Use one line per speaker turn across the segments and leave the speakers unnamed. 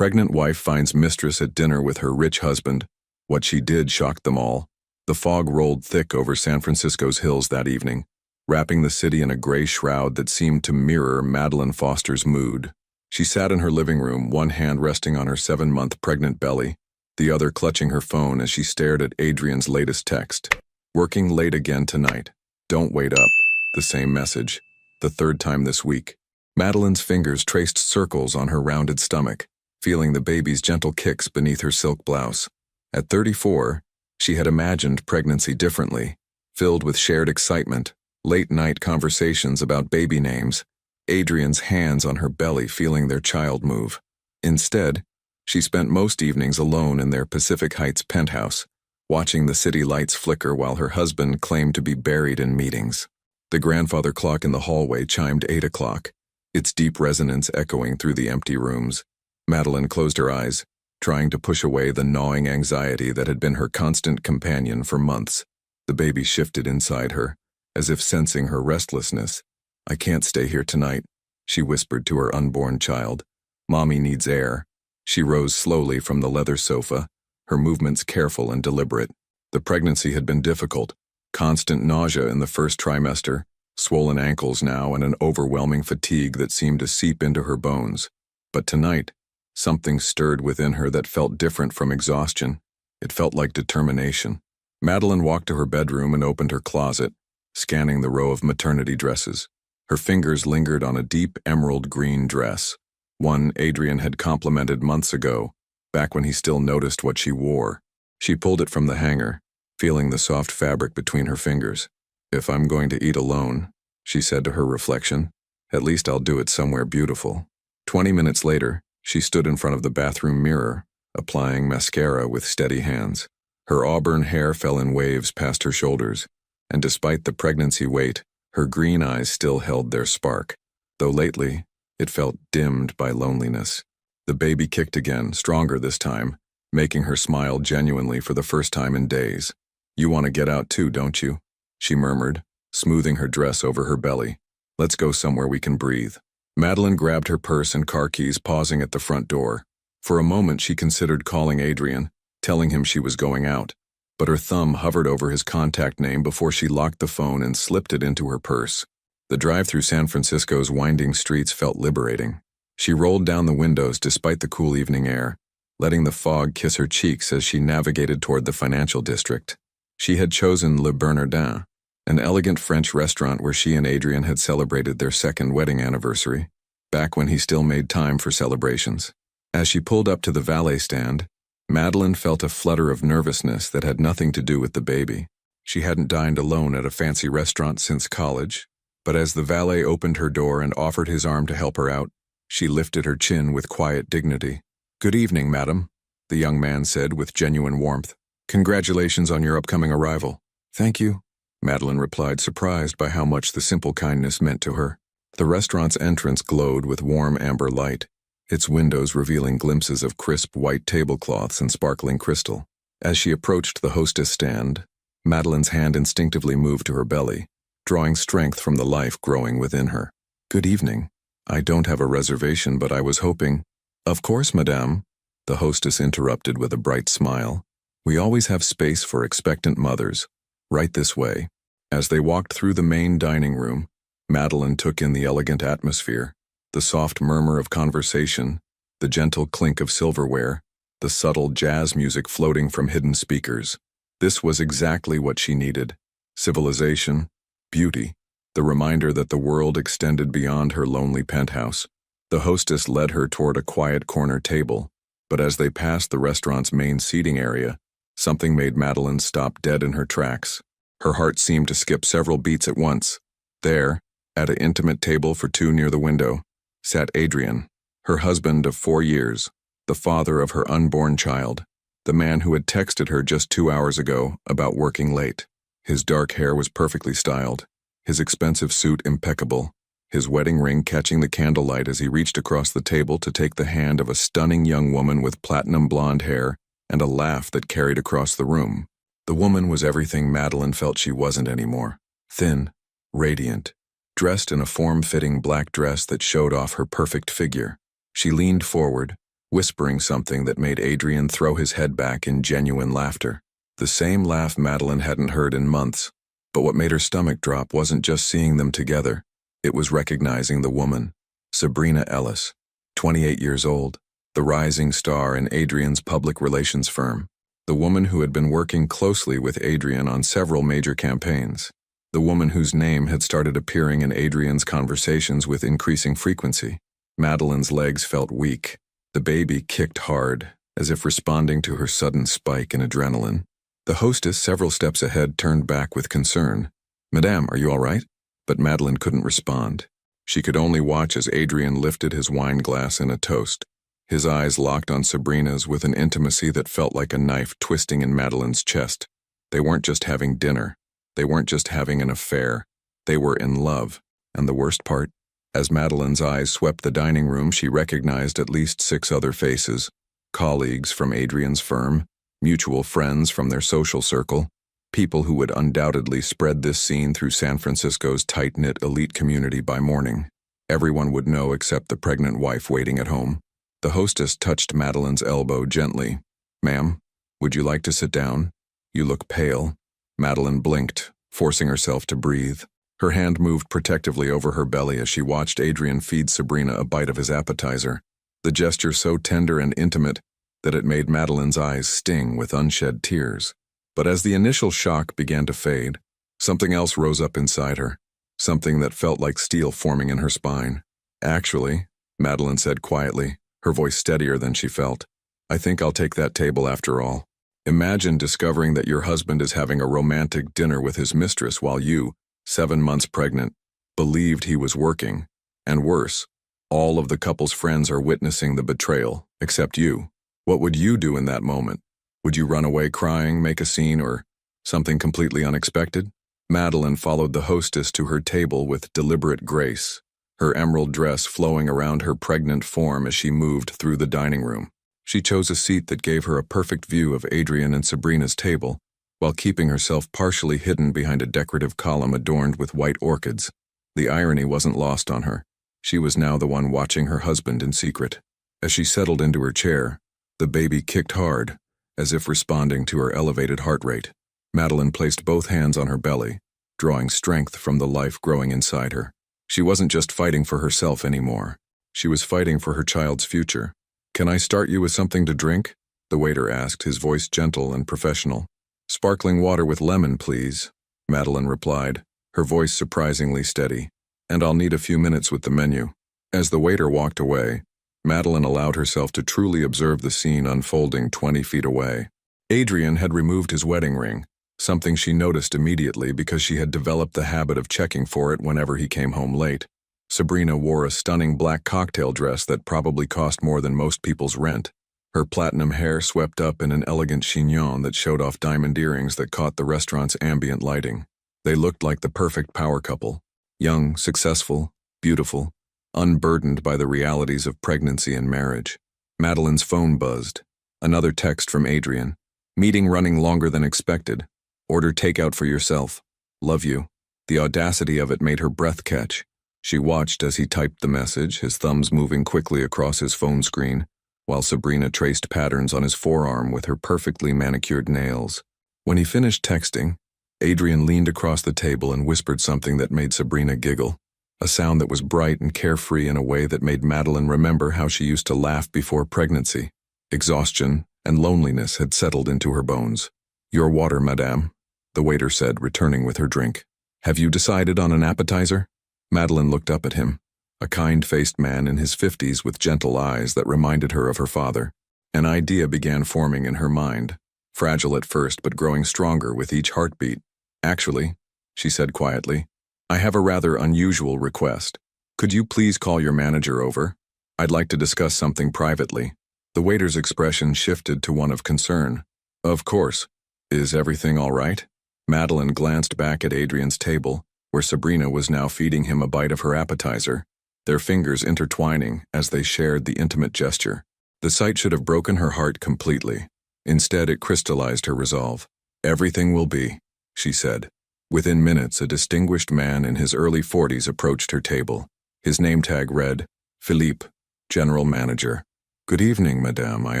Pregnant wife finds mistress at dinner with her rich husband. What she did shocked them all. The fog rolled thick over San Francisco's hills that evening, wrapping the city in a gray shroud that seemed to mirror Madeline Foster's mood. She sat in her living room, one hand resting on her 7-month pregnant belly, the other clutching her phone as she stared at Adrian's latest text. Working late again tonight. Don't wait up. The same message. The third time this week. Madeline's fingers traced circles on her rounded stomach, feeling the baby's gentle kicks beneath her silk blouse. At 34, she had imagined pregnancy differently, filled with shared excitement, late-night conversations about baby names, Adrian's hands on her belly feeling their child move. Instead, she spent most evenings alone in their Pacific Heights penthouse, watching the city lights flicker while her husband claimed to be buried in meetings. The grandfather clock in the hallway chimed 8 o'clock, its deep resonance echoing through the empty rooms. Madeline closed her eyes, trying to push away the gnawing anxiety that had been her constant companion for months. The baby shifted inside her, as if sensing her restlessness. "I can't stay here tonight," she whispered to her unborn child. "Mommy needs air." She rose slowly from the leather sofa, her movements careful and deliberate. The pregnancy had been difficult. Constant nausea in the first trimester, swollen ankles now, and an overwhelming fatigue that seemed to seep into her bones. But tonight, something stirred within her that felt different from exhaustion. It felt like determination. Madeline walked to her bedroom and opened her closet, scanning the row of maternity dresses. Her fingers lingered on a deep emerald green dress, one Adrian had complimented months ago, back when he still noticed what she wore. She pulled it from the hanger, feeling the soft fabric between her fingers. "If I'm going to eat alone," she said to her reflection, "at least I'll do it somewhere beautiful." 20 minutes later, she stood in front of the bathroom mirror, applying mascara with steady hands. Her auburn hair fell in waves past her shoulders, and despite the pregnancy weight, her green eyes still held their spark, though lately it felt dimmed by loneliness. The baby kicked again, stronger this time, making her smile genuinely for the first time in days. "You want to get out too, don't you?" she murmured, smoothing her dress over her belly. "Let's go somewhere we can breathe." Madeline grabbed her purse and car keys, pausing at the front door. For a moment she considered calling Adrian, telling him she was going out, but her thumb hovered over his contact name before she locked the phone and slipped it into her purse. The drive through San Francisco's winding streets felt liberating. She rolled down the windows despite the cool evening air, letting the fog kiss her cheeks as she navigated toward the financial district. She had chosen Le Bernardin, an elegant French restaurant where she and Adrian had celebrated their second wedding anniversary, back when he still made time for celebrations. As she pulled up to the valet stand, Madeline felt a flutter of nervousness that had nothing to do with the baby. She hadn't dined alone at a fancy restaurant since college, but as the valet opened her door and offered his arm to help her out, she lifted her chin with quiet dignity. "Good evening, madam," the young man said with genuine warmth. "Congratulations on your upcoming arrival." "Thank you," Madeline replied, surprised by how much the simple kindness meant to her. The restaurant's entrance glowed with warm amber light, its windows revealing glimpses of crisp white tablecloths and sparkling crystal. As she approached the hostess stand, Madeline's hand instinctively moved to her belly, drawing strength from the life growing within her. "Good evening. I don't have a reservation, but I was hoping—" "Of course, madame," the hostess interrupted with a bright smile. "We always have space for expectant mothers. Right this way." As they walked through the main dining room, Madeline took in the elegant atmosphere, the soft murmur of conversation, the gentle clink of silverware, the subtle jazz music floating from hidden speakers. This was exactly what she needed: civilization, beauty, the reminder that the world extended beyond her lonely penthouse. The hostess led her toward a quiet corner table, but as they passed the restaurant's main seating area, something made Madeline stop dead in her tracks. Her heart seemed to skip several beats at once. There, at an intimate table for two near the window, sat Adrian, her husband of 4 years, the father of her unborn child, the man who had texted her just 2 hours ago about working late. His dark hair was perfectly styled, his expensive suit impeccable, his wedding ring catching the candlelight as he reached across the table to take the hand of a stunning young woman with platinum blonde hair and a laugh that carried across the room. The woman was everything Madeline felt she wasn't anymore: thin, radiant, dressed in a form-fitting black dress that showed off her perfect figure. She leaned forward, whispering something that made Adrian throw his head back in genuine laughter. The same laugh Madeline hadn't heard in months. But what made her stomach drop wasn't just seeing them together. It was recognizing the woman, Sabrina Ellis, 28 years old, the rising star in Adrian's public relations firm. The woman who had been working closely with Adrian on several major campaigns. The woman whose name had started appearing in Adrian's conversations with increasing frequency. Madeline's legs felt weak. The baby kicked hard, as if responding to her sudden spike in adrenaline. The hostess, several steps ahead, turned back with concern. "Madame, are you all right?" But Madeline couldn't respond. She could only watch as Adrian lifted his wine glass in a toast. His eyes locked on Sabrina's with an intimacy that felt like a knife twisting in Madeline's chest. They weren't just having dinner. They weren't just having an affair. They were in love. And the worst part? As Madeline's eyes swept the dining room, she recognized at least 6 other faces. Colleagues from Adrian's firm, mutual friends from their social circle, people who would undoubtedly spread this scene through San Francisco's tight-knit elite community by morning. Everyone would know except the pregnant wife waiting at home. The hostess touched Madeline's elbow gently. "Ma'am, would you like to sit down? You look pale." Madeline blinked, forcing herself to breathe. Her hand moved protectively over her belly as she watched Adrian feed Sabrina a bite of his appetizer, the gesture so tender and intimate that it made Madeline's eyes sting with unshed tears. But as the initial shock began to fade, something else rose up inside her, something that felt like steel forming in her spine. "Actually," Madeline said quietly, her voice steadier than she felt, "I think I'll take that table after all." Imagine discovering that your husband is having a romantic dinner with his mistress while you, 7 months pregnant, believed he was working. And worse, all of the couple's friends are witnessing the betrayal, except you. What would you do in that moment? Would you run away crying, make a scene, or something completely unexpected? Madeline followed the hostess to her table with deliberate grace, her emerald dress flowing around her pregnant form as she moved through the dining room. She chose a seat that gave her a perfect view of Adrian and Sabrina's table, while keeping herself partially hidden behind a decorative column adorned with white orchids. The irony wasn't lost on her. She was now the one watching her husband in secret. As she settled into her chair, the baby kicked hard, as if responding to her elevated heart rate. Madeline placed both hands on her belly, drawing strength from the life growing inside her. She wasn't just fighting for herself anymore. She was fighting for her child's future. "Can I start you with something to drink?" the waiter asked, his voice gentle and professional. "Sparkling water with lemon, please," Madeline replied, her voice surprisingly steady. "And I'll need a few minutes with the menu." As the waiter walked away, Madeline allowed herself to truly observe the scene unfolding 20 feet away. Adrian had removed his wedding ring, something she noticed immediately because she had developed the habit of checking for it whenever he came home late. Sabrina wore a stunning black cocktail dress that probably cost more than most people's rent. Her platinum hair swept up in an elegant chignon that showed off diamond earrings that caught the restaurant's ambient lighting. They looked like the perfect power couple. Young, successful, beautiful, unburdened by the realities of pregnancy and marriage. Madeline's phone buzzed. Another text from Adrian. "Meeting running longer than expected. Order takeout for yourself. Love you." The audacity of it made her breath catch. She watched as he typed the message, his thumbs moving quickly across his phone screen, while Sabrina traced patterns on his forearm with her perfectly manicured nails. When he finished texting, Adrian leaned across the table and whispered something that made Sabrina giggle, a sound that was bright and carefree in a way that made Madeline remember how she used to laugh before pregnancy. Exhaustion and loneliness had settled into her bones. "Your water, madame," the waiter said, returning with her drink. "Have you decided on an appetizer?" Madeline looked up at him, a kind-faced man in his 50s with gentle eyes that reminded her of her father. An idea began forming in her mind, fragile at first but growing stronger with each heartbeat. "Actually," she said quietly, "I have a rather unusual request. Could you please call your manager over? I'd like to discuss something privately." The waiter's expression shifted to one of concern. "Of course. Is everything all right?" Madeline glanced back at Adrian's table, where Sabrina was now feeding him a bite of her appetizer, their fingers intertwining as they shared the intimate gesture. The sight should have broken her heart completely. Instead, it crystallized her resolve. "Everything will be," she said. Within minutes, a distinguished man in his early 40s approached her table. His name tag read, "Philippe, General Manager." Good evening, madame. I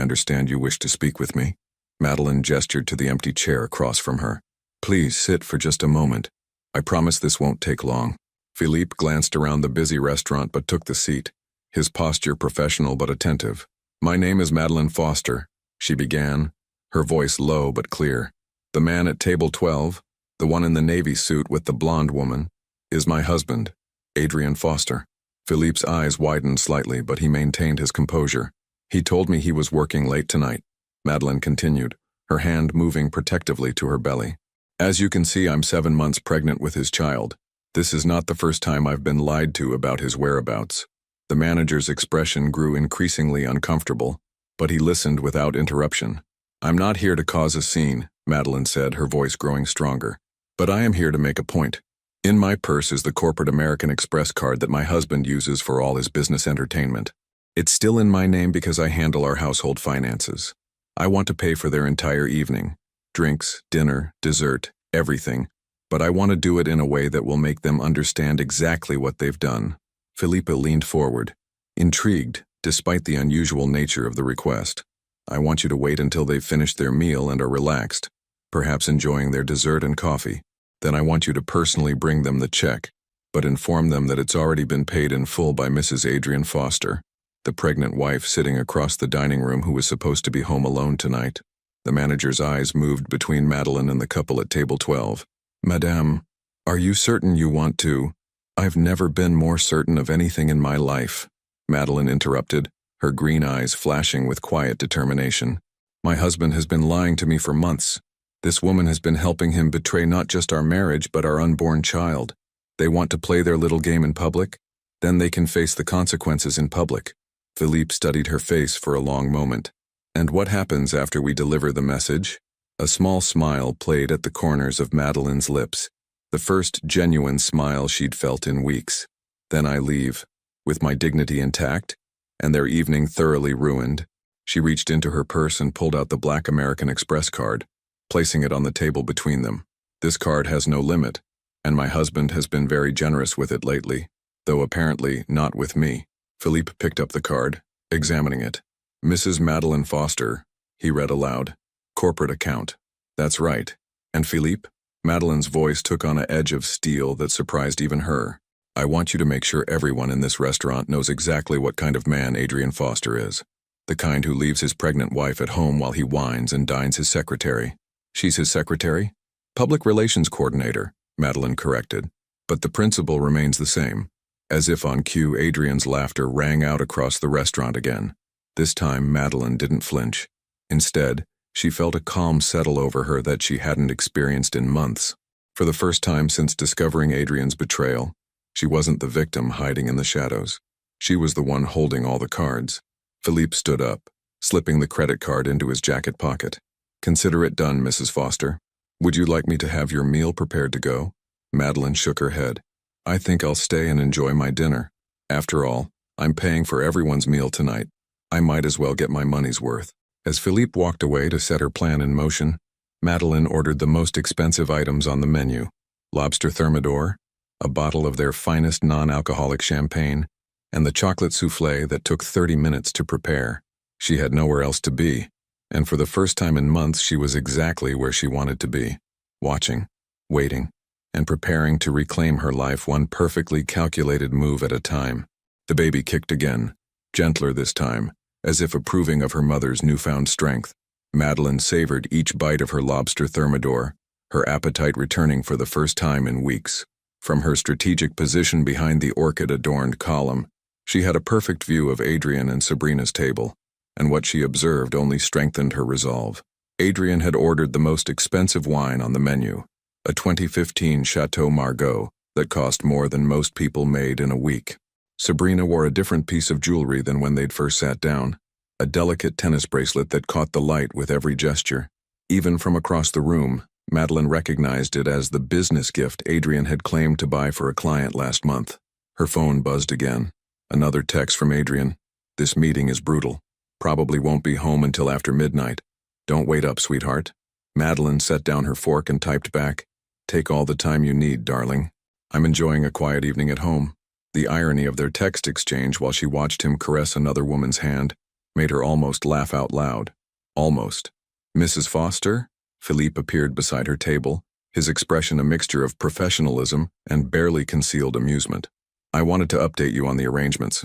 understand you wish to speak with me. Madeline gestured to the empty chair across from her. Please sit for just a moment. I promise this won't take long. Philippe glanced around the busy restaurant but took the seat, his posture professional but attentive. My name is Madeline Foster, she began, her voice low but clear. The man at table 12, the one in the navy suit with the blonde woman, is my husband, Adrian Foster. Philippe's eyes widened slightly, but he maintained his composure. He told me he was working late tonight, Madeline continued, her hand moving protectively to her belly. As you can see, I'm 7 months pregnant with his child. This is not the first time I've been lied to about his whereabouts. The manager's expression grew increasingly uncomfortable, but he listened without interruption. I'm not here to cause a scene, Madeline said, her voice growing stronger. But I am here to make a point. In my purse is the corporate American Express card that my husband uses for all his business entertainment. It's still in my name because I handle our household finances. I want to pay for their entire evening. Drinks, dinner, dessert, everything. But I want to do it in a way that will make them understand exactly what they've done. Philippa leaned forward, intrigued, despite the unusual nature of the request. I want you to wait until they've finished their meal and are relaxed, perhaps enjoying their dessert and coffee. Then I want you to personally bring them the check, but inform them that it's already been paid in full by Mrs. Adrian Foster, the pregnant wife sitting across the dining room who was supposed to be home alone tonight. The manager's eyes moved between Madeline and the couple at table 12. Madame, are you certain you want to? I've never been more certain of anything in my life, Madeline interrupted, her green eyes flashing with quiet determination. My husband has been lying to me for months. This woman has been helping him betray not just our marriage but our unborn child. They want to play their little game in public? Then they can face the consequences in public. Philippe studied her face for a long moment. And what happens after we deliver the message? A small smile played at the corners of Madeline's lips, the first genuine smile she'd felt in weeks. Then I leave, with my dignity intact, and their evening thoroughly ruined. She reached into her purse and pulled out the black American Express card, placing it on the table between them. This card has no limit, and my husband has been very generous with it lately, though apparently not with me. Philippe picked up the card, examining it. Mrs. Madeline Foster, he read aloud. Corporate account. That's right. And Philippe? Madeline's voice took on an edge of steel that surprised even her. I want you to make sure everyone in this restaurant knows exactly what kind of man Adrian Foster is. The kind who leaves his pregnant wife at home while he wines and dines his secretary. She's his secretary? Public relations coordinator, Madeline corrected. But the principle remains the same. As if on cue, Adrian's laughter rang out across the restaurant again. This time, Madeline didn't flinch. Instead, she felt a calm settle over her that she hadn't experienced in months. For the first time since discovering Adrian's betrayal, she wasn't the victim hiding in the shadows. She was the one holding all the cards. Philippe stood up, slipping the credit card into his jacket pocket. Consider it done, Mrs. Foster. Would you like me to have your meal prepared to go? Madeline shook her head. I think I'll stay and enjoy my dinner. After all, I'm paying for everyone's meal tonight. I might as well get my money's worth. As Philippe walked away to set her plan in motion, Madeline ordered the most expensive items on the menu. Lobster thermidor, a bottle of their finest non-alcoholic champagne, and the chocolate soufflé that took 30 minutes to prepare. She had nowhere else to be, and for the first time in months she was exactly where she wanted to be, watching, waiting, and preparing to reclaim her life one perfectly calculated move at a time. The baby kicked again, gentler this time, as if approving of her mother's newfound strength. Madeline savored each bite of her lobster thermidor, her appetite returning for the first time in weeks. From her strategic position behind the orchid-adorned column, she had a perfect view of Adrian and Sabrina's table, and what she observed only strengthened her resolve. Adrian had ordered the most expensive wine on the menu, a 2015 Chateau Margaux that cost more than most people made in a week. Sabrina wore a different piece of jewelry than when they'd first sat down, a delicate tennis bracelet that caught the light with every gesture. Even from across the room, Madeline recognized it as the business gift Adrian had claimed to buy for a client last month. Her phone buzzed again. Another text from Adrian. This meeting is brutal. Probably won't be home until after midnight. Don't wait up, sweetheart. Madeline set down her fork and typed back. Take all the time you need, darling. I'm enjoying a quiet evening at home. The irony of their text exchange while she watched him caress another woman's hand made her almost laugh out loud. Almost. Mrs. Foster? Philippe appeared beside her table, his expression a mixture of professionalism and barely concealed amusement. I wanted to update you on the arrangements.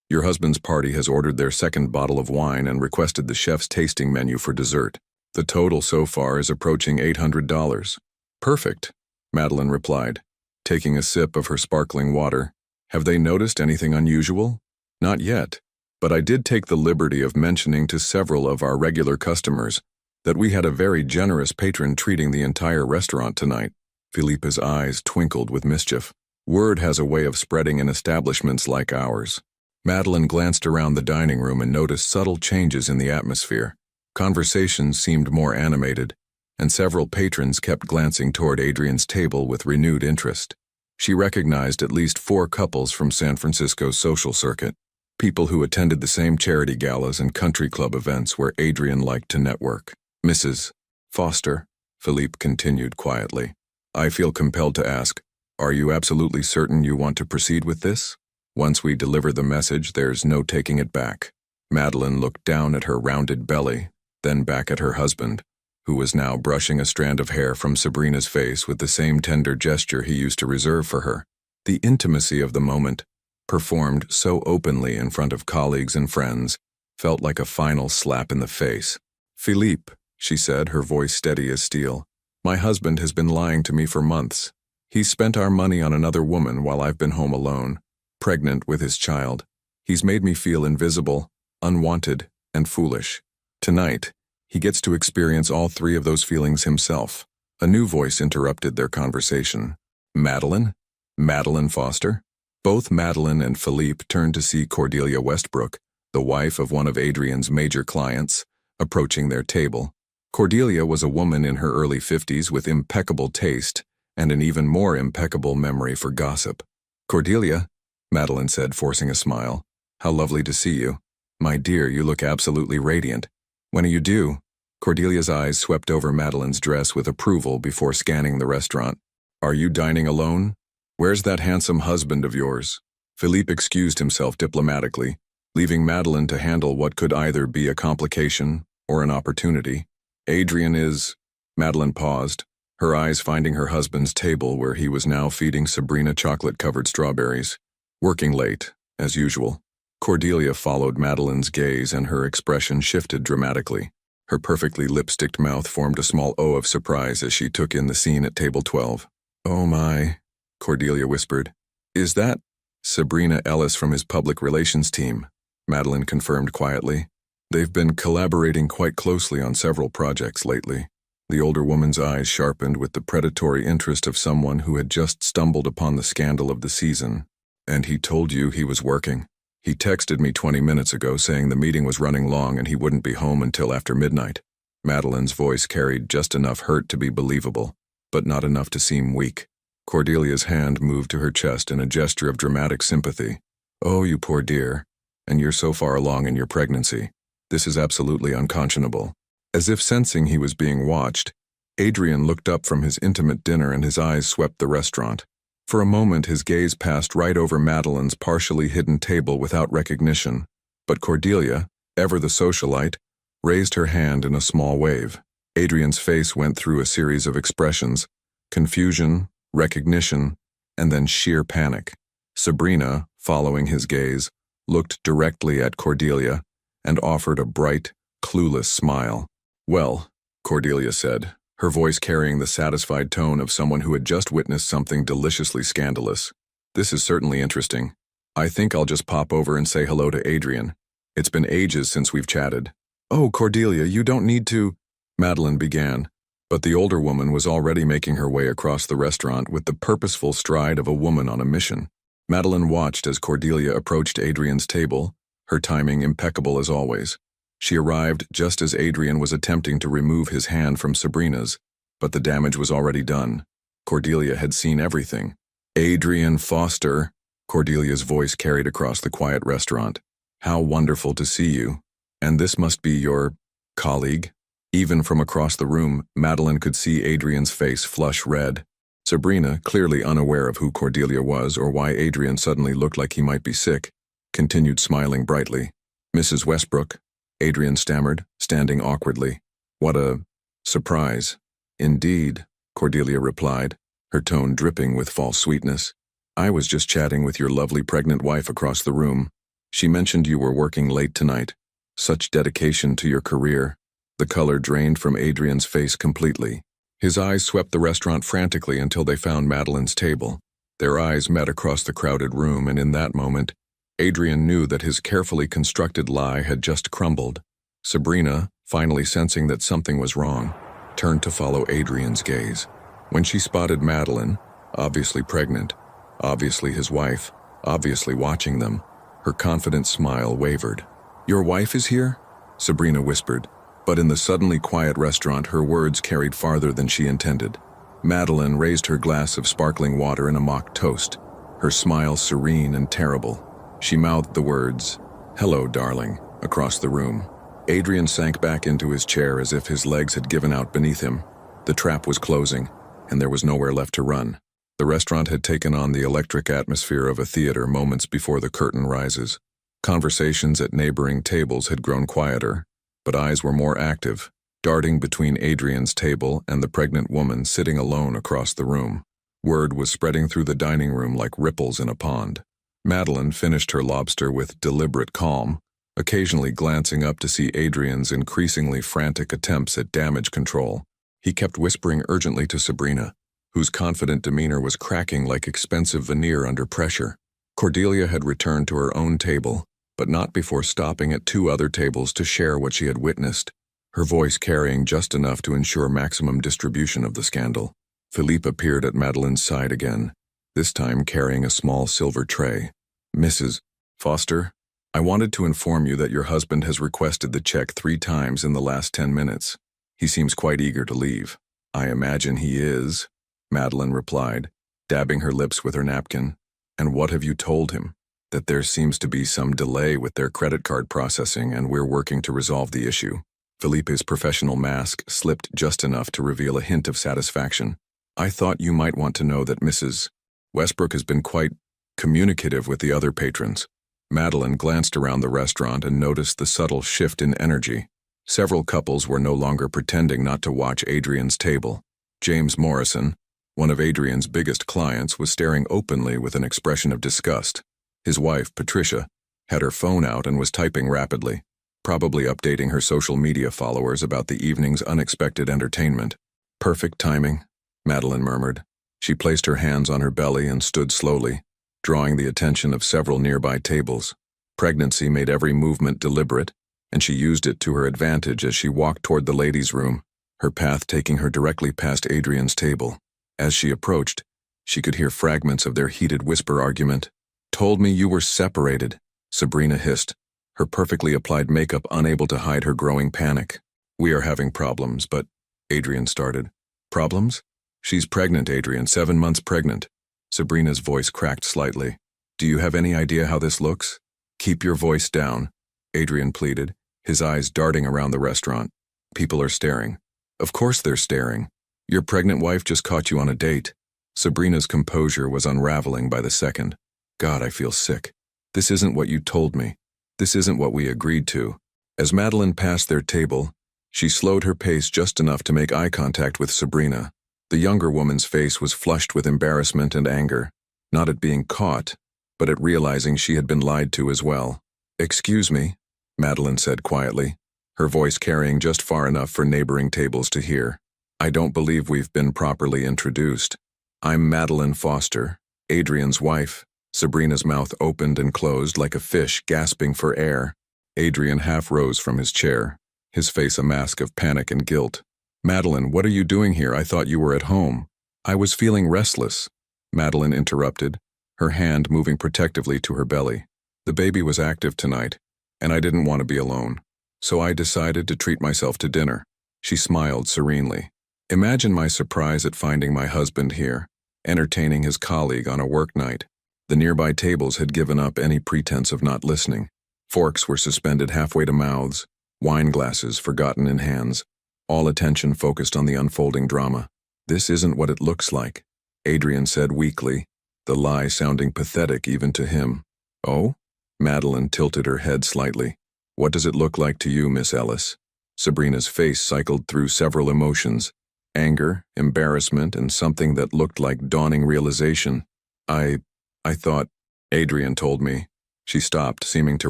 Your husband's party has ordered their second bottle of wine and requested the chef's tasting menu for dessert. The total so far is approaching $800. Perfect, Madeline replied, taking a sip of her sparkling water. Have they noticed anything unusual? Not yet, but I did take the liberty of mentioning to several of our regular customers that we had a very generous patron treating the entire restaurant tonight. Philippe's eyes twinkled with mischief. Word has a way of spreading in establishments like ours. Madeline glanced around the dining room and noticed subtle changes in the atmosphere. Conversations seemed more animated, and several patrons kept glancing toward Adrian's table with renewed interest. She recognized at least 4 couples from San Francisco's social circuit, people who attended the same charity galas and country club events where Adrian liked to network. Mrs. Foster, Philippe continued quietly, I feel compelled to ask, are you absolutely certain you want to proceed with this? Once we deliver the message, there's no taking it back. Madeline looked down at her rounded belly, then back at her husband, who was now brushing a strand of hair from Sabrina's face with the same tender gesture he used to reserve for her. The intimacy of the moment, performed so openly in front of colleagues and friends, felt like a final slap in the face. Philippe, she said, her voice steady as steel, my husband has been lying to me for months. He's spent our money on another woman while I've been home alone, pregnant with his child. He's made me feel invisible, unwanted, and foolish. Tonight, he gets to experience all 3 of those feelings himself. A new voice interrupted their conversation. Madeline? Madeline Foster? Both Madeline and Philippe turned to see Cordelia Westbrook, the wife of one of Adrian's major clients, approaching their table. Cordelia was a woman in her early 50s with impeccable taste and an even more impeccable memory for gossip. Cordelia, Madeline said, forcing a smile. How lovely to see you. My dear, you look absolutely radiant. When are you due? Cordelia's eyes swept over Madeline's dress with approval before scanning the restaurant. Are you dining alone? Where's that handsome husband of yours? Philippe excused himself diplomatically, leaving Madeline to handle what could either be a complication or an opportunity. Adrian is... Madeline paused, her eyes finding her husband's table where he was now feeding Sabrina chocolate-covered strawberries. Working late, as usual. Cordelia followed Madeline's gaze and her expression shifted dramatically. Her perfectly lipsticked mouth formed a small O of surprise as she took in the scene at table 12. Oh my, Cordelia whispered. Is that Sabrina Ellis from his public relations team? Madeline confirmed quietly. They've been collaborating quite closely on several projects lately. The older woman's eyes sharpened with the predatory interest of someone who had just stumbled upon the scandal of the season. And he told you he was working. He texted me 20 minutes ago saying the meeting was running long and he wouldn't be home until after midnight. Madeline's voice carried just enough hurt to be believable, but not enough to seem weak. Cordelia's hand moved to her chest in a gesture of dramatic sympathy. Oh, you poor dear. And you're so far along in your pregnancy. This is absolutely unconscionable. As if sensing he was being watched, Adrian looked up from his intimate dinner and his eyes swept the restaurant. For a moment his gaze passed right over Madeline's partially hidden table without recognition, but Cordelia, ever the socialite, raised her hand in a small wave. Adrian's face went through a series of expressions, confusion, recognition, and then sheer panic. Sabrina, following his gaze, looked directly at Cordelia and offered a bright, clueless smile. Well, Cordelia said, her voice carrying the satisfied tone of someone who had just witnessed something deliciously scandalous. This is certainly interesting. I think I'll just pop over and say hello to Adrian. It's been ages since we've chatted. Oh, Cordelia, you don't need to... Madeline began, but the older woman was already making her way across the restaurant with the purposeful stride of a woman on a mission. Madeline watched as Cordelia approached Adrian's table, her timing impeccable as always. She arrived just as Adrian was attempting to remove his hand from Sabrina's, but the damage was already done. Cordelia had seen everything. Adrian Foster, Cordelia's voice carried across the quiet restaurant. How wonderful to see you. And this must be your colleague? Even from across the room, Madeline could see Adrian's face flush red. Sabrina, clearly unaware of who Cordelia was or why Adrian suddenly looked like he might be sick, continued smiling brightly. Mrs. Westbrook, Adrian stammered, standing awkwardly. What a surprise. Indeed, Cordelia replied, her tone dripping with false sweetness. I was just chatting with your lovely pregnant wife across the room. She mentioned you were working late tonight. Such dedication to your career. The color drained from Adrian's face completely. His eyes swept the restaurant frantically until they found Madeline's table. Their eyes met across the crowded room, and in that moment, Adrian knew that his carefully constructed lie had just crumbled. Sabrina, finally sensing that something was wrong, turned to follow Adrian's gaze. When she spotted Madeline, obviously pregnant, obviously his wife, obviously watching them, her confident smile wavered. Your wife is here? Sabrina whispered. But in the suddenly quiet restaurant, her words carried farther than she intended. Madeline raised her glass of sparkling water in a mock toast, her smile serene and terrible. She mouthed the words, "Hello, darling," across the room. Adrian sank back into his chair as if his legs had given out beneath him. The trap was closing, and there was nowhere left to run. The restaurant had taken on the electric atmosphere of a theater moments before the curtain rises. Conversations at neighboring tables had grown quieter, but eyes were more active, darting between Adrian's table and the pregnant woman sitting alone across the room. Word was spreading through the dining room like ripples in a pond. Madeline finished her lobster with deliberate calm, occasionally glancing up to see Adrian's increasingly frantic attempts at damage control. He kept whispering urgently to Sabrina, whose confident demeanor was cracking like expensive veneer under pressure. Cordelia had returned to her own table, but not before stopping at 2 other tables to share what she had witnessed, her voice carrying just enough to ensure maximum distribution of the scandal. Philippe appeared at Madeline's side again, this time carrying a small silver tray. Mrs. Foster, I wanted to inform you that your husband has requested the check 3 times in the last 10 minutes. He seems quite eager to leave. I imagine he is, Madeline replied, dabbing her lips with her napkin. And what have you told him? That there seems to be some delay with their credit card processing and we're working to resolve the issue. Philippe's professional mask slipped just enough to reveal a hint of satisfaction. I thought you might want to know that Mrs. Westbrook has been quite communicative with the other patrons. Madeline glanced around the restaurant and noticed the subtle shift in energy. Several couples were no longer pretending not to watch Adrian's table. James Morrison, one of Adrian's biggest clients, was staring openly with an expression of disgust. His wife, Patricia, had her phone out and was typing rapidly, probably updating her social media followers about the evening's unexpected entertainment. Perfect timing, Madeline murmured. She placed her hands on her belly and stood slowly, drawing the attention of several nearby tables. Pregnancy made every movement deliberate, and she used it to her advantage as she walked toward the ladies' room, her path taking her directly past Adrian's table. As she approached, she could hear fragments of their heated whisper argument. Told me you were separated, Sabrina hissed, her perfectly applied makeup unable to hide her growing panic. We are having problems, but, Adrian started. Problems? She's pregnant, Adrian, 7 months pregnant. Sabrina's voice cracked slightly. Do you have any idea how this looks? Keep your voice down, Adrian pleaded, his eyes darting around the restaurant. People are staring. Of course they're staring. Your pregnant wife just caught you on a date. Sabrina's composure was unraveling by the second. God, I feel sick. This isn't what you told me. This isn't what we agreed to. As Madeline passed their table, she slowed her pace just enough to make eye contact with Sabrina. The younger woman's face was flushed with embarrassment and anger, not at being caught, but at realizing she had been lied to as well. Excuse me, Madeline said quietly, her voice carrying just far enough for neighboring tables to hear. I don't believe we've been properly introduced. I'm Madeline Foster, Adrian's wife. Sabrina's mouth opened and closed like a fish gasping for air. Adrian half rose from his chair, his face a mask of panic and guilt. Madeline, what are you doing here? I thought you were at home. I was feeling restless, Madeline interrupted, her hand moving protectively to her belly. The baby was active tonight, and I didn't want to be alone, so I decided to treat myself to dinner. She smiled serenely. Imagine my surprise at finding my husband here, entertaining his colleague on a work night. The nearby tables had given up any pretense of not listening. Forks were suspended halfway to mouths, wine glasses forgotten in hands, all attention focused on the unfolding drama. This isn't what it looks like, Adrian said weakly, the lie sounding pathetic even to him. Oh? Madeline tilted her head slightly. What does it look like to you, Miss Ellis? Sabrina's face cycled through several emotions: anger, embarrassment, and something that looked like dawning realization. I thought, Adrian told me. She stopped, seeming to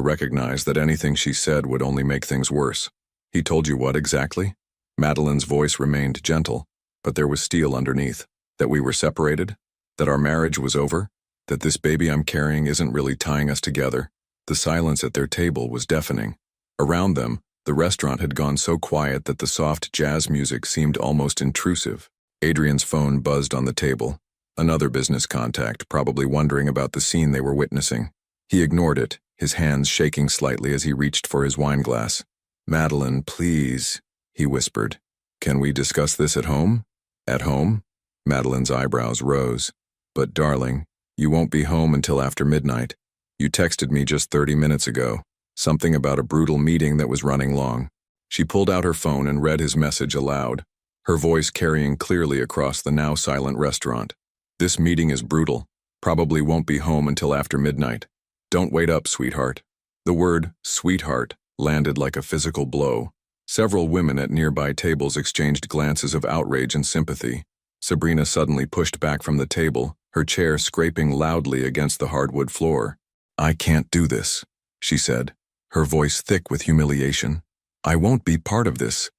recognize that anything she said would only make things worse. He told you what exactly? Madeline's voice remained gentle, but there was steel underneath. That we were separated? That our marriage was over? That this baby I'm carrying isn't really tying us together? The silence at their table was deafening. Around them, the restaurant had gone so quiet that the soft jazz music seemed almost intrusive. Adrian's phone buzzed on the table. Another business contact, probably wondering about the scene they were witnessing. He ignored it, his hands shaking slightly as he reached for his wine glass. "Madeline, please," he whispered. "Can we discuss this at home?" "At home?" Madeline's eyebrows rose. "But darling, you won't be home until after midnight. You texted me just 30 minutes ago. Something about a brutal meeting that was running long." She pulled out her phone and read his message aloud, her voice carrying clearly across the now silent restaurant. "This meeting is brutal. Probably won't be home until after midnight. Don't wait up, sweetheart." The word sweetheart landed like a physical blow. Several women at nearby tables exchanged glances of outrage and sympathy. Sabrina suddenly pushed back from the table, her chair scraping loudly against the hardwood floor. "I can't do this," she said, her voice thick with humiliation. "I won't be part of this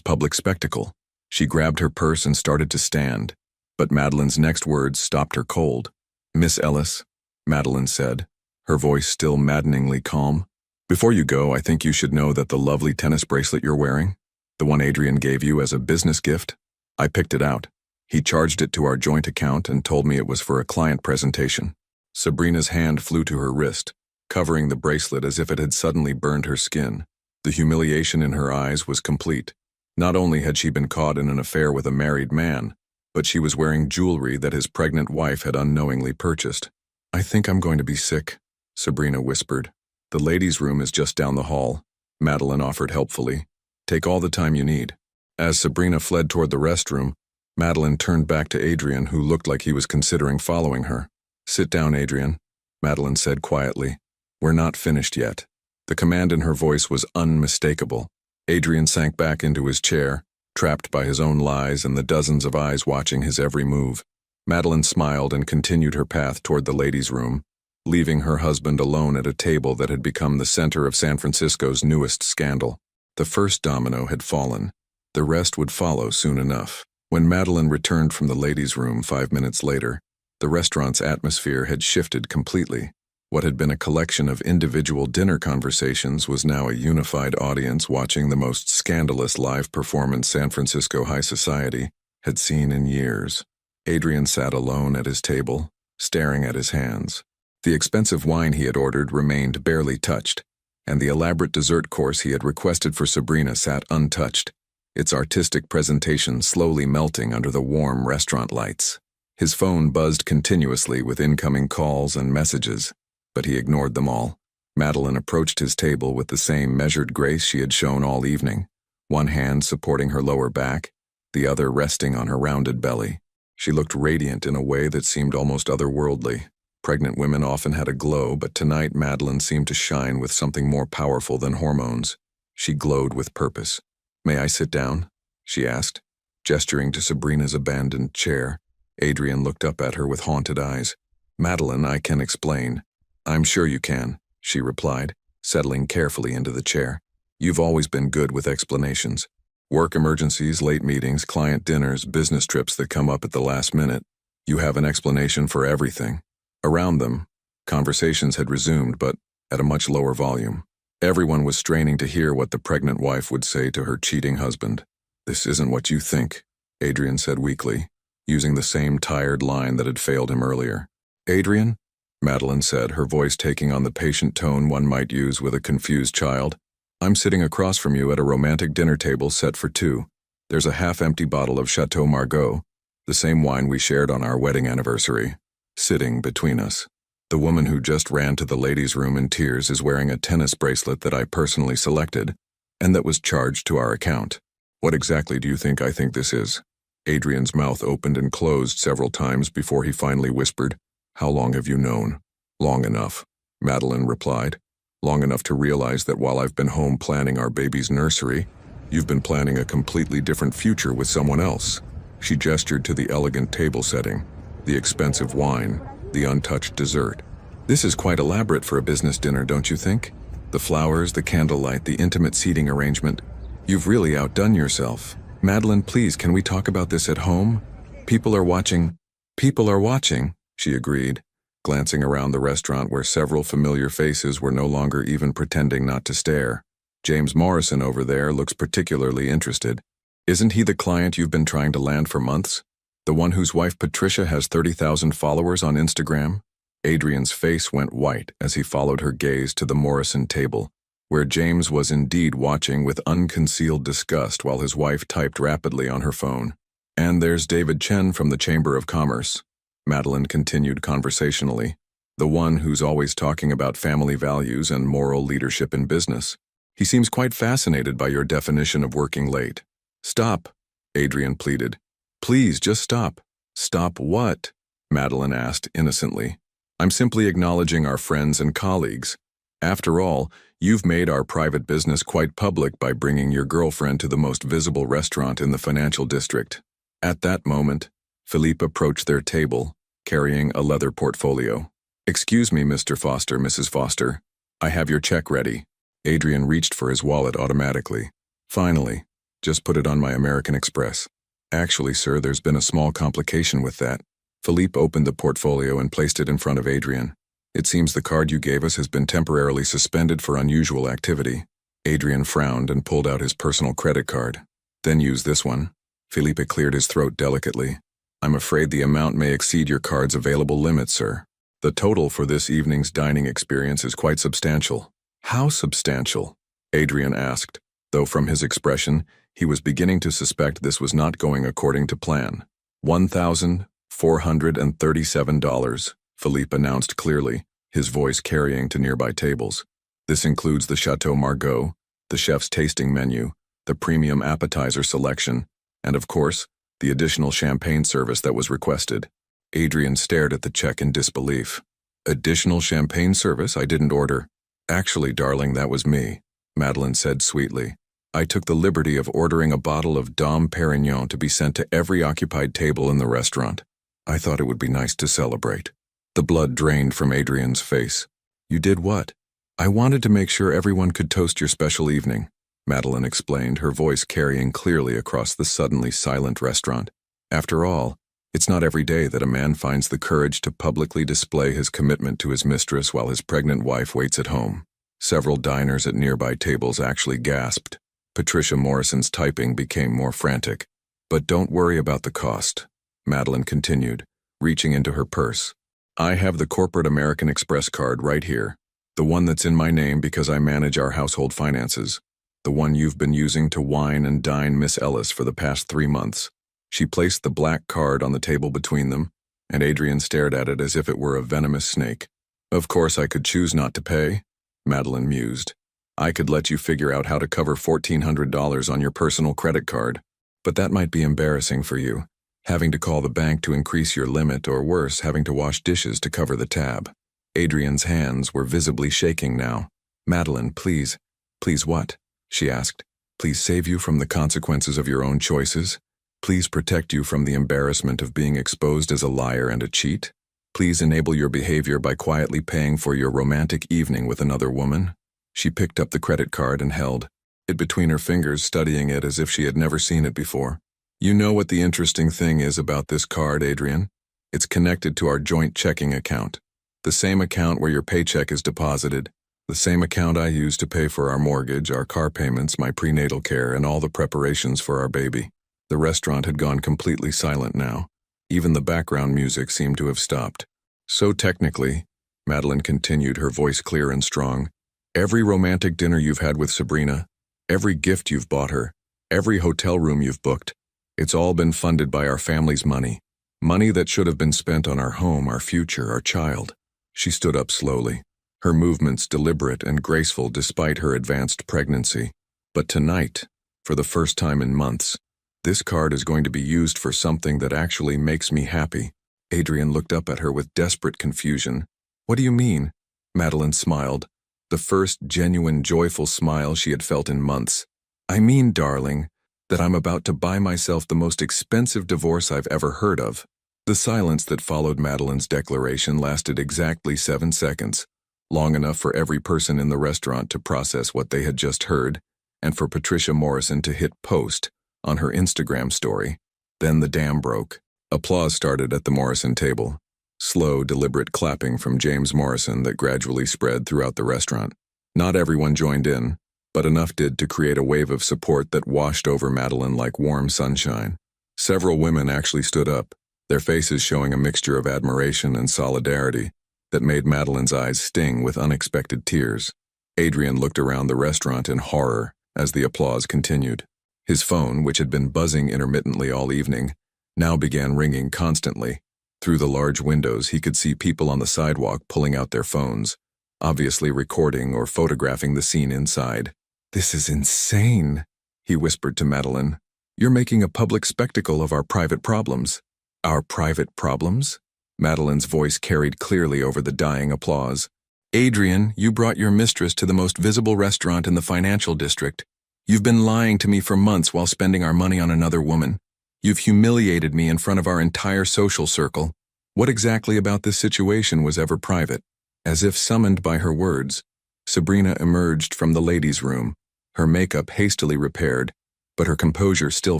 public spectacle." She grabbed her purse and started to stand, but Madeline's next words stopped her cold. "Miss Ellis," Madeline said, her voice still maddeningly calm, "before you go, I think you should know that the lovely tennis bracelet you're wearing, the one Adrian gave you as a business gift, I picked it out. He charged it to our joint account and told me it was for a client presentation." Sabrina's hand flew to her wrist, covering the bracelet as if it had suddenly burned her skin. The humiliation in her eyes was complete. Not only had she been caught in an affair with a married man, but she was wearing jewelry that his pregnant wife had unknowingly purchased. "I think I'm going to be sick," Sabrina whispered. "The ladies' room is just down the hall," Madeline offered helpfully. "Take all the time you need." As Sabrina fled toward the restroom, Madeline turned back to Adrian, who looked like he was considering following her. "Sit down, Adrian," Madeline said quietly. "We're not finished yet." The command in her voice was unmistakable. Adrian sank back into his chair, trapped by his own lies and the dozens of eyes watching his every move. Madeline smiled and continued her path toward the ladies' room, leaving her husband alone at a table that had become the center of San Francisco's newest scandal. The first domino had fallen. The rest would follow soon enough. When Madeline returned from the ladies' room 5 minutes later, the restaurant's atmosphere had shifted completely. What had been a collection of individual dinner conversations was now a unified audience watching the most scandalous live performance San Francisco high society had seen in years. Adrian sat alone at his table, staring at his hands. The expensive wine he had ordered remained barely touched, and the elaborate dessert course he had requested for Sabrina sat untouched, its artistic presentation slowly melting under the warm restaurant lights. His phone buzzed continuously with incoming calls and messages, but he ignored them all. Madeline approached his table with the same measured grace she had shown all evening, one hand supporting her lower back, the other resting on her rounded belly. She looked radiant in a way that seemed almost otherworldly. Pregnant women often had a glow, but tonight Madeline seemed to shine with something more powerful than hormones. She glowed with purpose. "May I sit down?" she asked, gesturing to Sabrina's abandoned chair. Adrian looked up at her with haunted eyes. "Madeline, I can explain." "I'm sure you can," she replied, settling carefully into the chair. "You've always been good with explanations. Work emergencies, late meetings, client dinners, business trips that come up at the last minute. You have an explanation for everything." Around them, conversations had resumed, but at a much lower volume. Everyone was straining to hear what the pregnant wife would say to her cheating husband. "This isn't what you think," Adrian said weakly, using the same tired line that had failed him earlier. "Adrian?" Madeline said, her voice taking on the patient tone one might use with a confused child. "I'm sitting across from you at a romantic dinner table set for two. There's a half-empty bottle of Chateau Margaux, the same wine we shared on our wedding anniversary, sitting between us. The woman who just ran to the ladies' room in tears is wearing a tennis bracelet that I personally selected, and that was charged to our account. What exactly do you think I think this is?" Adrian's mouth opened and closed several times before he finally whispered, "How long have you known?" "Long enough," Madeline replied. long enough to realize that while I've been home planning our baby's nursery, you've been planning a completely different future with someone else." She gestured to the elegant table setting, the expensive wine, the untouched dessert. "This is quite elaborate for a business dinner, don't you think? The flowers, the candlelight, the intimate seating arrangement. You've really outdone yourself. Madeline, please, can we talk about this at home? People are watching." "People are watching," she agreed, glancing around the restaurant where several familiar faces were no longer even pretending not to stare. "James Morrison over there looks particularly interested. Isn't he the client you've been trying to land for months? The one whose wife Patricia has 30,000 followers on Instagram?" Adrian's face went white as he followed her gaze to the Morrison table, where James was indeed watching with unconcealed disgust while his wife typed rapidly on her phone. "And there's David Chen from the Chamber of Commerce," Madeline continued conversationally, "the one who's always talking about family values and moral leadership in business. He seems quite fascinated by your definition of working late." "Stop," Adrian pleaded. "Please, just stop." "Stop what?" Madeline asked innocently. "I'm simply acknowledging our friends and colleagues. After all, you've made our private business quite public by bringing your girlfriend to the most visible restaurant in the financial district." At that moment, Philippe approached their table, carrying a leather portfolio. "Excuse me, Mr. Foster, Mrs. Foster. I have your check ready." Adrian reached for his wallet automatically. "Finally, just put it on my American Express." "Actually, sir, there's been a small complication with that." Philippe opened the portfolio and placed it in front of Adrian. "It seems the card you gave us has been temporarily suspended for unusual activity." Adrian frowned and pulled out his personal credit card. "Then use this one." Philippe cleared his throat delicately. "I'm afraid the amount may exceed your card's available limit, sir. The total for this evening's dining experience is quite substantial." "How substantial?" Adrian asked, though from his expression, he was beginning to suspect this was not going according to plan. $1,437, Philippe announced clearly, his voice carrying to nearby tables. "This includes the Chateau Margaux, the chef's tasting menu, the premium appetizer selection, and of course, the additional champagne service that was requested." Adrian stared at the check in disbelief. "Additional champagne service? I didn't order." "Actually, darling, that was me," Madeline said sweetly. "I took the liberty of ordering a bottle of Dom Perignon to be sent to every occupied table in the restaurant. I thought it would be nice to celebrate." The blood drained from Adrian's face. "You did what?" "I wanted to make sure everyone could toast your special evening," Madeline explained, her voice carrying clearly across the suddenly silent restaurant. "After all, it's not every day that a man finds the courage to publicly display his commitment to his mistress while his pregnant wife waits at home." Several diners at nearby tables actually gasped. Patricia Morrison's typing became more frantic. "But don't worry about the cost," Madeline continued, reaching into her purse. "I have the corporate American Express card right here, the one that's in my name because I manage our household finances, the one you've been using to wine and dine Miss Ellis for the past 3 months." She placed the black card on the table between them, and Adrian stared at it as if it were a venomous snake. "Of course I could choose not to pay," Madeline mused. "I could let you figure out how to cover $1,400 on your personal credit card, but that might be embarrassing for you, having to call the bank to increase your limit or worse, having to wash dishes to cover the tab." Adrian's hands were visibly shaking now. "Madeline, please." "Please what?" she asked. "Please save you from the consequences of your own choices? Please protect you from the embarrassment of being exposed as a liar and a cheat? Please enable your behavior by quietly paying for your romantic evening with another woman?" She picked up the credit card and held it between her fingers, studying it as if she had never seen it before. "You know what the interesting thing is about this card, Adrian? It's connected to our joint checking account. The same account where your paycheck is deposited. The same account I use to pay for our mortgage, our car payments, my prenatal care, and all the preparations for our baby." The restaurant had gone completely silent now. Even the background music seemed to have stopped. "So technically," Madeline continued, her voice clear and strong, "every romantic dinner you've had with Sabrina, every gift you've bought her, every hotel room you've booked, it's all been funded by our family's money. Money that should have been spent on our home, our future, our child." She stood up slowly, her movements deliberate and graceful despite her advanced pregnancy. "But tonight, for the first time in months, this card is going to be used for something that actually makes me happy." Adrian looked up at her with desperate confusion. "What do you mean?" Madeline smiled. the first genuine joyful smile she had felt in months. "I mean, darling, that I'm about to buy myself the most expensive divorce I've ever heard of." The silence that followed Madeline's declaration lasted exactly 7 seconds, long enough for every person in the restaurant to process what they had just heard, and for Patricia Morrison to hit post on her Instagram story. Then the dam broke. Applause started at the Morrison table. Slow, deliberate clapping from James Morrison that gradually spread throughout the restaurant. Not everyone joined in, but enough did to create a wave of support that washed over Madeline like warm sunshine. Several women actually stood up, their faces showing a mixture of admiration and solidarity that made Madeline's eyes sting with unexpected tears. Adrian looked around the restaurant in horror as the applause continued. His phone, which had been buzzing intermittently all evening, now began ringing constantly. Through the large windows, he could see people on the sidewalk pulling out their phones, obviously recording or photographing the scene inside. "This is insane," he whispered to Madeline. "You're making a public spectacle of our private problems." "Our private problems?" Madeline's voice carried clearly over the dying applause. "Adrian, you brought your mistress to the most visible restaurant in the financial district. You've been lying to me for months while spending our money on another woman. You've humiliated me in front of our entire social circle. What exactly about this situation was ever private?" As if summoned by her words, Sabrina emerged from the ladies' room, her makeup hastily repaired, but her composure still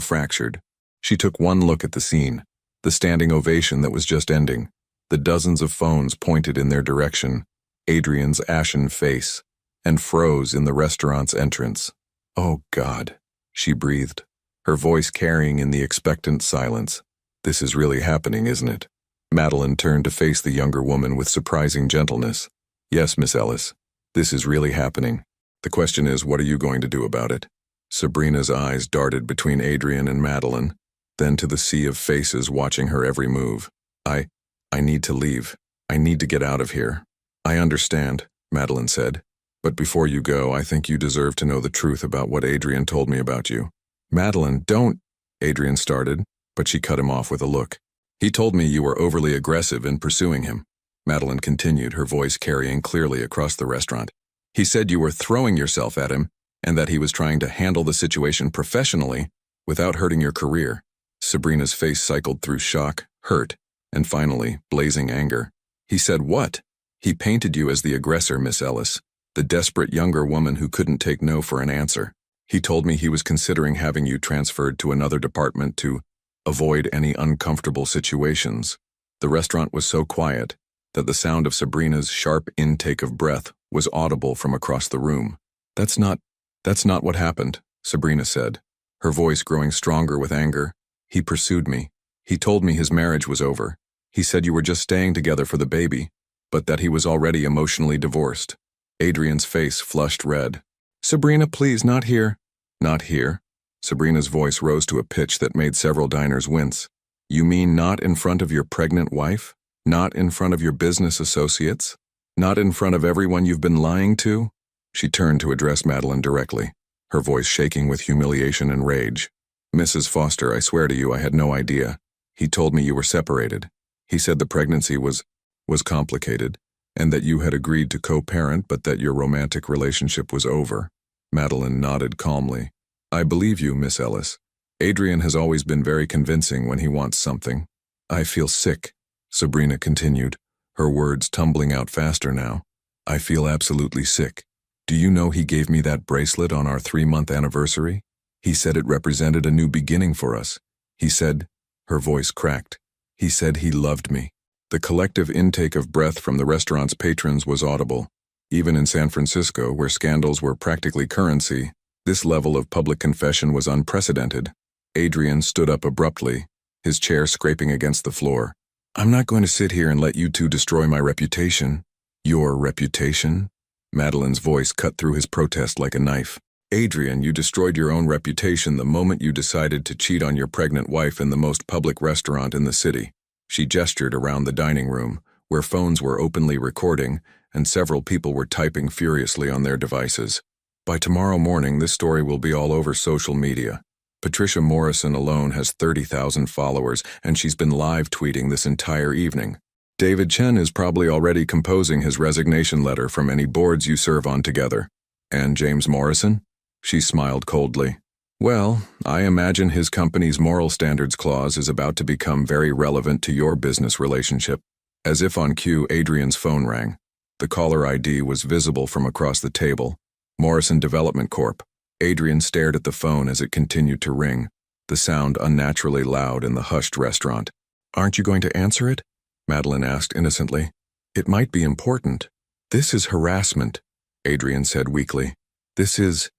fractured. She took one look at the scene, the standing ovation that was just ending, the dozens of phones pointed in their direction, Adrian's ashen face, and froze in the restaurant's entrance. "Oh God," she breathed, her voice carrying in the expectant silence. "This is really happening, isn't it?" Madeline turned to face the younger woman with surprising gentleness. "Yes, Miss Ellis, this is really happening. The question is, what are you going to do about it?" Sabrina's eyes darted between Adrian and Madeline, then to the sea of faces watching her every move. I need to leave. I need to get out of here." "I understand," Madeline said. "But before you go, I think you deserve to know the truth about what Adrian told me about you." "Madeline, don't," Adrian started, but she cut him off with a look. "He told me you were overly aggressive in pursuing him," Madeline continued, her voice carrying clearly across the restaurant. "He said you were throwing yourself at him and that he was trying to handle the situation professionally without hurting your career." Sabrina's face cycled through shock, hurt, and finally, blazing anger. "He said what?" "He painted you as the aggressor, Miss Ellis, the desperate younger woman who couldn't take no for an answer. He told me he was considering having you transferred to another department to avoid any uncomfortable situations." The restaurant was so quiet that the sound of Sabrina's sharp intake of breath was audible from across the room. That's not what happened," Sabrina said, her voice growing stronger with anger. "He pursued me. He told me his marriage was over. He said you were just staying together for the baby, but that he was already emotionally divorced." Adrian's face flushed red. "Sabrina, please, not here." "Not here?" Sabrina's voice rose to a pitch that made several diners wince. "You mean not in front of your pregnant wife? Not in front of your business associates? Not in front of everyone you've been lying to?" She turned to address Madeline directly, her voice shaking with humiliation and rage. "Mrs. Foster, I swear to you I had no idea. He told me you were separated. He said the pregnancy was complicated, and that you had agreed to co-parent but that your romantic relationship was over." Madeline nodded calmly. "I believe you, Miss Ellis. Adrian has always been very convincing when he wants something." "I feel sick," Sabrina continued, her words tumbling out faster now. "I feel absolutely sick. Do you know he gave me that bracelet on our 3-month anniversary? He said it represented a new beginning for us. He said," her voice cracked, "he said he loved me." The collective intake of breath from the restaurant's patrons was audible. Even in San Francisco, where scandals were practically currency, this level of public confession was unprecedented. Adrian stood up abruptly, his chair scraping against the floor. "I'm not going to sit here and let you two destroy my reputation." "Your reputation?" Madeline's voice cut through his protest like a knife. "Adrian, you destroyed your own reputation the moment you decided to cheat on your pregnant wife in the most public restaurant in the city." She gestured around the dining room, where phones were openly recording and several people were typing furiously on their devices. "By tomorrow morning, this story will be all over social media. Patricia Morrison alone has 30,000 followers, and she's been live tweeting this entire evening. David Chen is probably already composing his resignation letter from any boards you serve on together. And James Morrison? She smiled coldly. Well, I imagine his company's moral standards clause is about to become very relevant to your business relationship. As if on cue, Adrian's phone rang. The caller ID was visible from across the table. Morrison Development Corp. Adrian stared at the phone as it continued to ring, the sound unnaturally loud in the hushed restaurant. Aren't you going to answer it? Madeline asked innocently. It might be important. This is harassment, Adrian said weakly. This is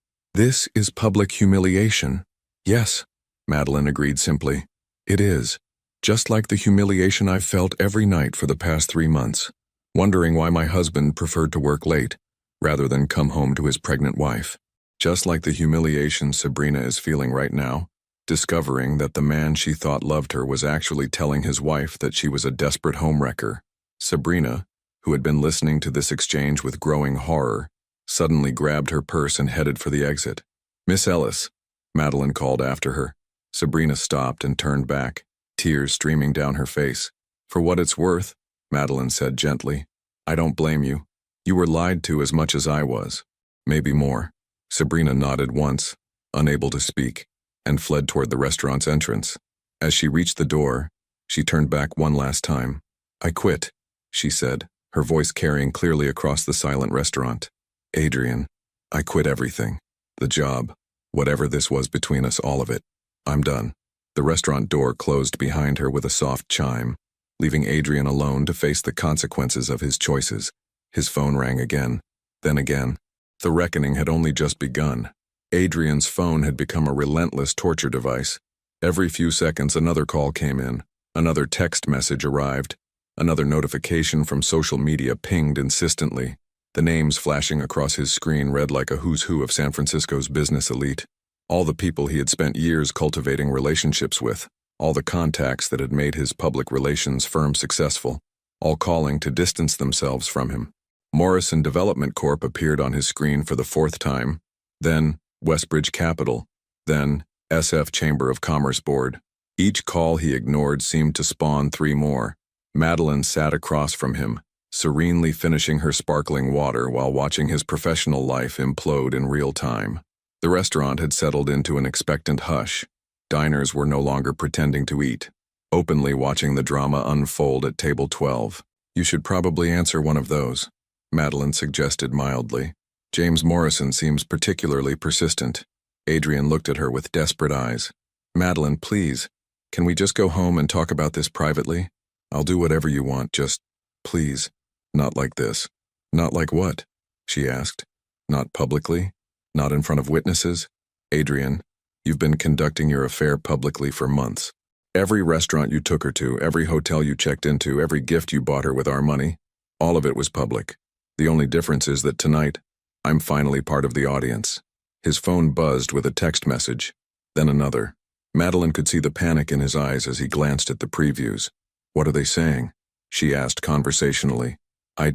public humiliation. Yes, Madeline agreed simply. It is. Just like the humiliation I've felt every night for the past 3 months, wondering why my husband preferred to work late, rather than come home to his pregnant wife. Just like the humiliation Sabrina is feeling right now, discovering that the man she thought loved her was actually telling his wife that she was a desperate homewrecker. Sabrina, who had been listening to this exchange with growing horror, suddenly grabbed her purse and headed for the exit. Miss Ellis, Madeline called after her. Sabrina stopped and turned back, tears streaming down her face. For what it's worth, Madeline said gently, I don't blame you. You were lied to as much as I was. Maybe more. Sabrina nodded once, unable to speak, and fled toward the restaurant's entrance. As she reached the door, she turned back one last time. I quit, she said, her voice carrying clearly across the silent restaurant. Adrian, I quit everything. The job, whatever this was between us, all of it. I'm done. The restaurant door closed behind her with a soft chime, leaving Adrian alone to face the consequences of his choices. His phone rang again, then again. The reckoning had only just begun. Adrian's phone had become a relentless torture device. Every few seconds another call came in, another text message arrived, another notification from social media pinged insistently. The names flashing across his screen read like a who's who of San Francisco's business elite. All the people he had spent years cultivating relationships with, all the contacts that had made his public relations firm successful, all calling to distance themselves from him. Morrison Development Corp. Appeared on his screen for the 4th time, then Westbridge Capital, then SF Chamber of Commerce Board. Each call he ignored seemed to spawn 3 more. Madeline sat across from him, serenely finishing her sparkling water while watching his professional life implode in real time. The restaurant had settled into an expectant hush. Diners were no longer pretending to eat, openly watching the drama unfold at table 12. You should probably answer one of those, Madeline suggested mildly. James Morrison seems particularly persistent. Adrian looked at her with desperate eyes. Madeline, please, can we just go home and talk about this privately? I'll do whatever you want, just, please. Not like this. Not like what? She asked. Not publicly? Not in front of witnesses? Adrian, you've been conducting your affair publicly for months. Every restaurant you took her to, every hotel you checked into, every gift you bought her with our money, all of it was public. The only difference is that tonight, I'm finally part of the audience. His phone buzzed with a text message, then another. Madeline could see the panic in his eyes as he glanced at the previews. What are they saying? She asked conversationally. I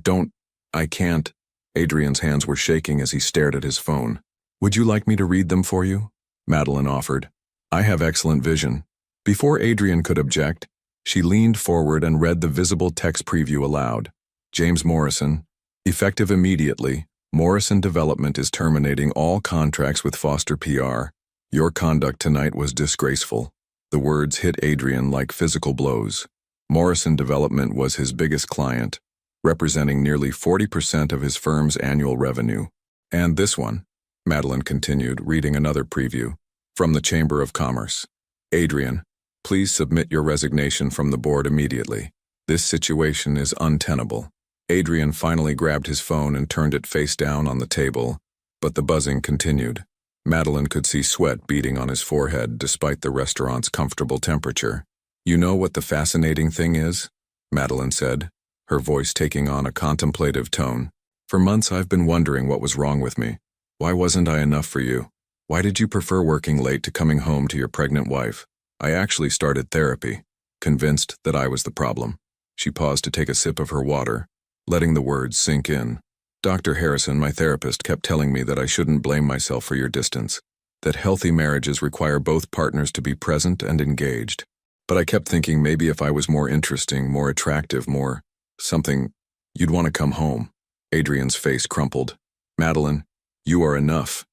can't. Adrian's hands were shaking as he stared at his phone. Would you like me to read them for you? Madeline offered. I have excellent vision. Before Adrian could object, she leaned forward and read the visible text preview aloud. James Morrison. Effective immediately, Morrison Development is terminating all contracts with Foster PR. Your conduct tonight was disgraceful. The words hit Adrian like physical blows. Morrison Development was his biggest client, representing nearly 40% of his firm's annual revenue. And this one, Madeline continued, reading another preview, from the Chamber of Commerce. Adrian, please submit your resignation from the board immediately. This situation is untenable. Adrian finally grabbed his phone and turned it face down on the table, but the buzzing continued. Madeline could see sweat beading on his forehead despite the restaurant's comfortable temperature. You know what the fascinating thing is? Madeline said, her voice taking on a contemplative tone. For months I've been wondering what was wrong with me. Why wasn't I enough for you? Why did you prefer working late to coming home to your pregnant wife? I actually started therapy, convinced that I was the problem. She paused to take a sip of her water, letting the words sink in. Dr. Harrison, my therapist, kept telling me that I shouldn't blame myself for your distance, that healthy marriages require both partners to be present and engaged. But I kept thinking maybe if I was more interesting, more attractive, more Something, you'd want to come home. Adrian's face crumpled. Madeline, you are enough.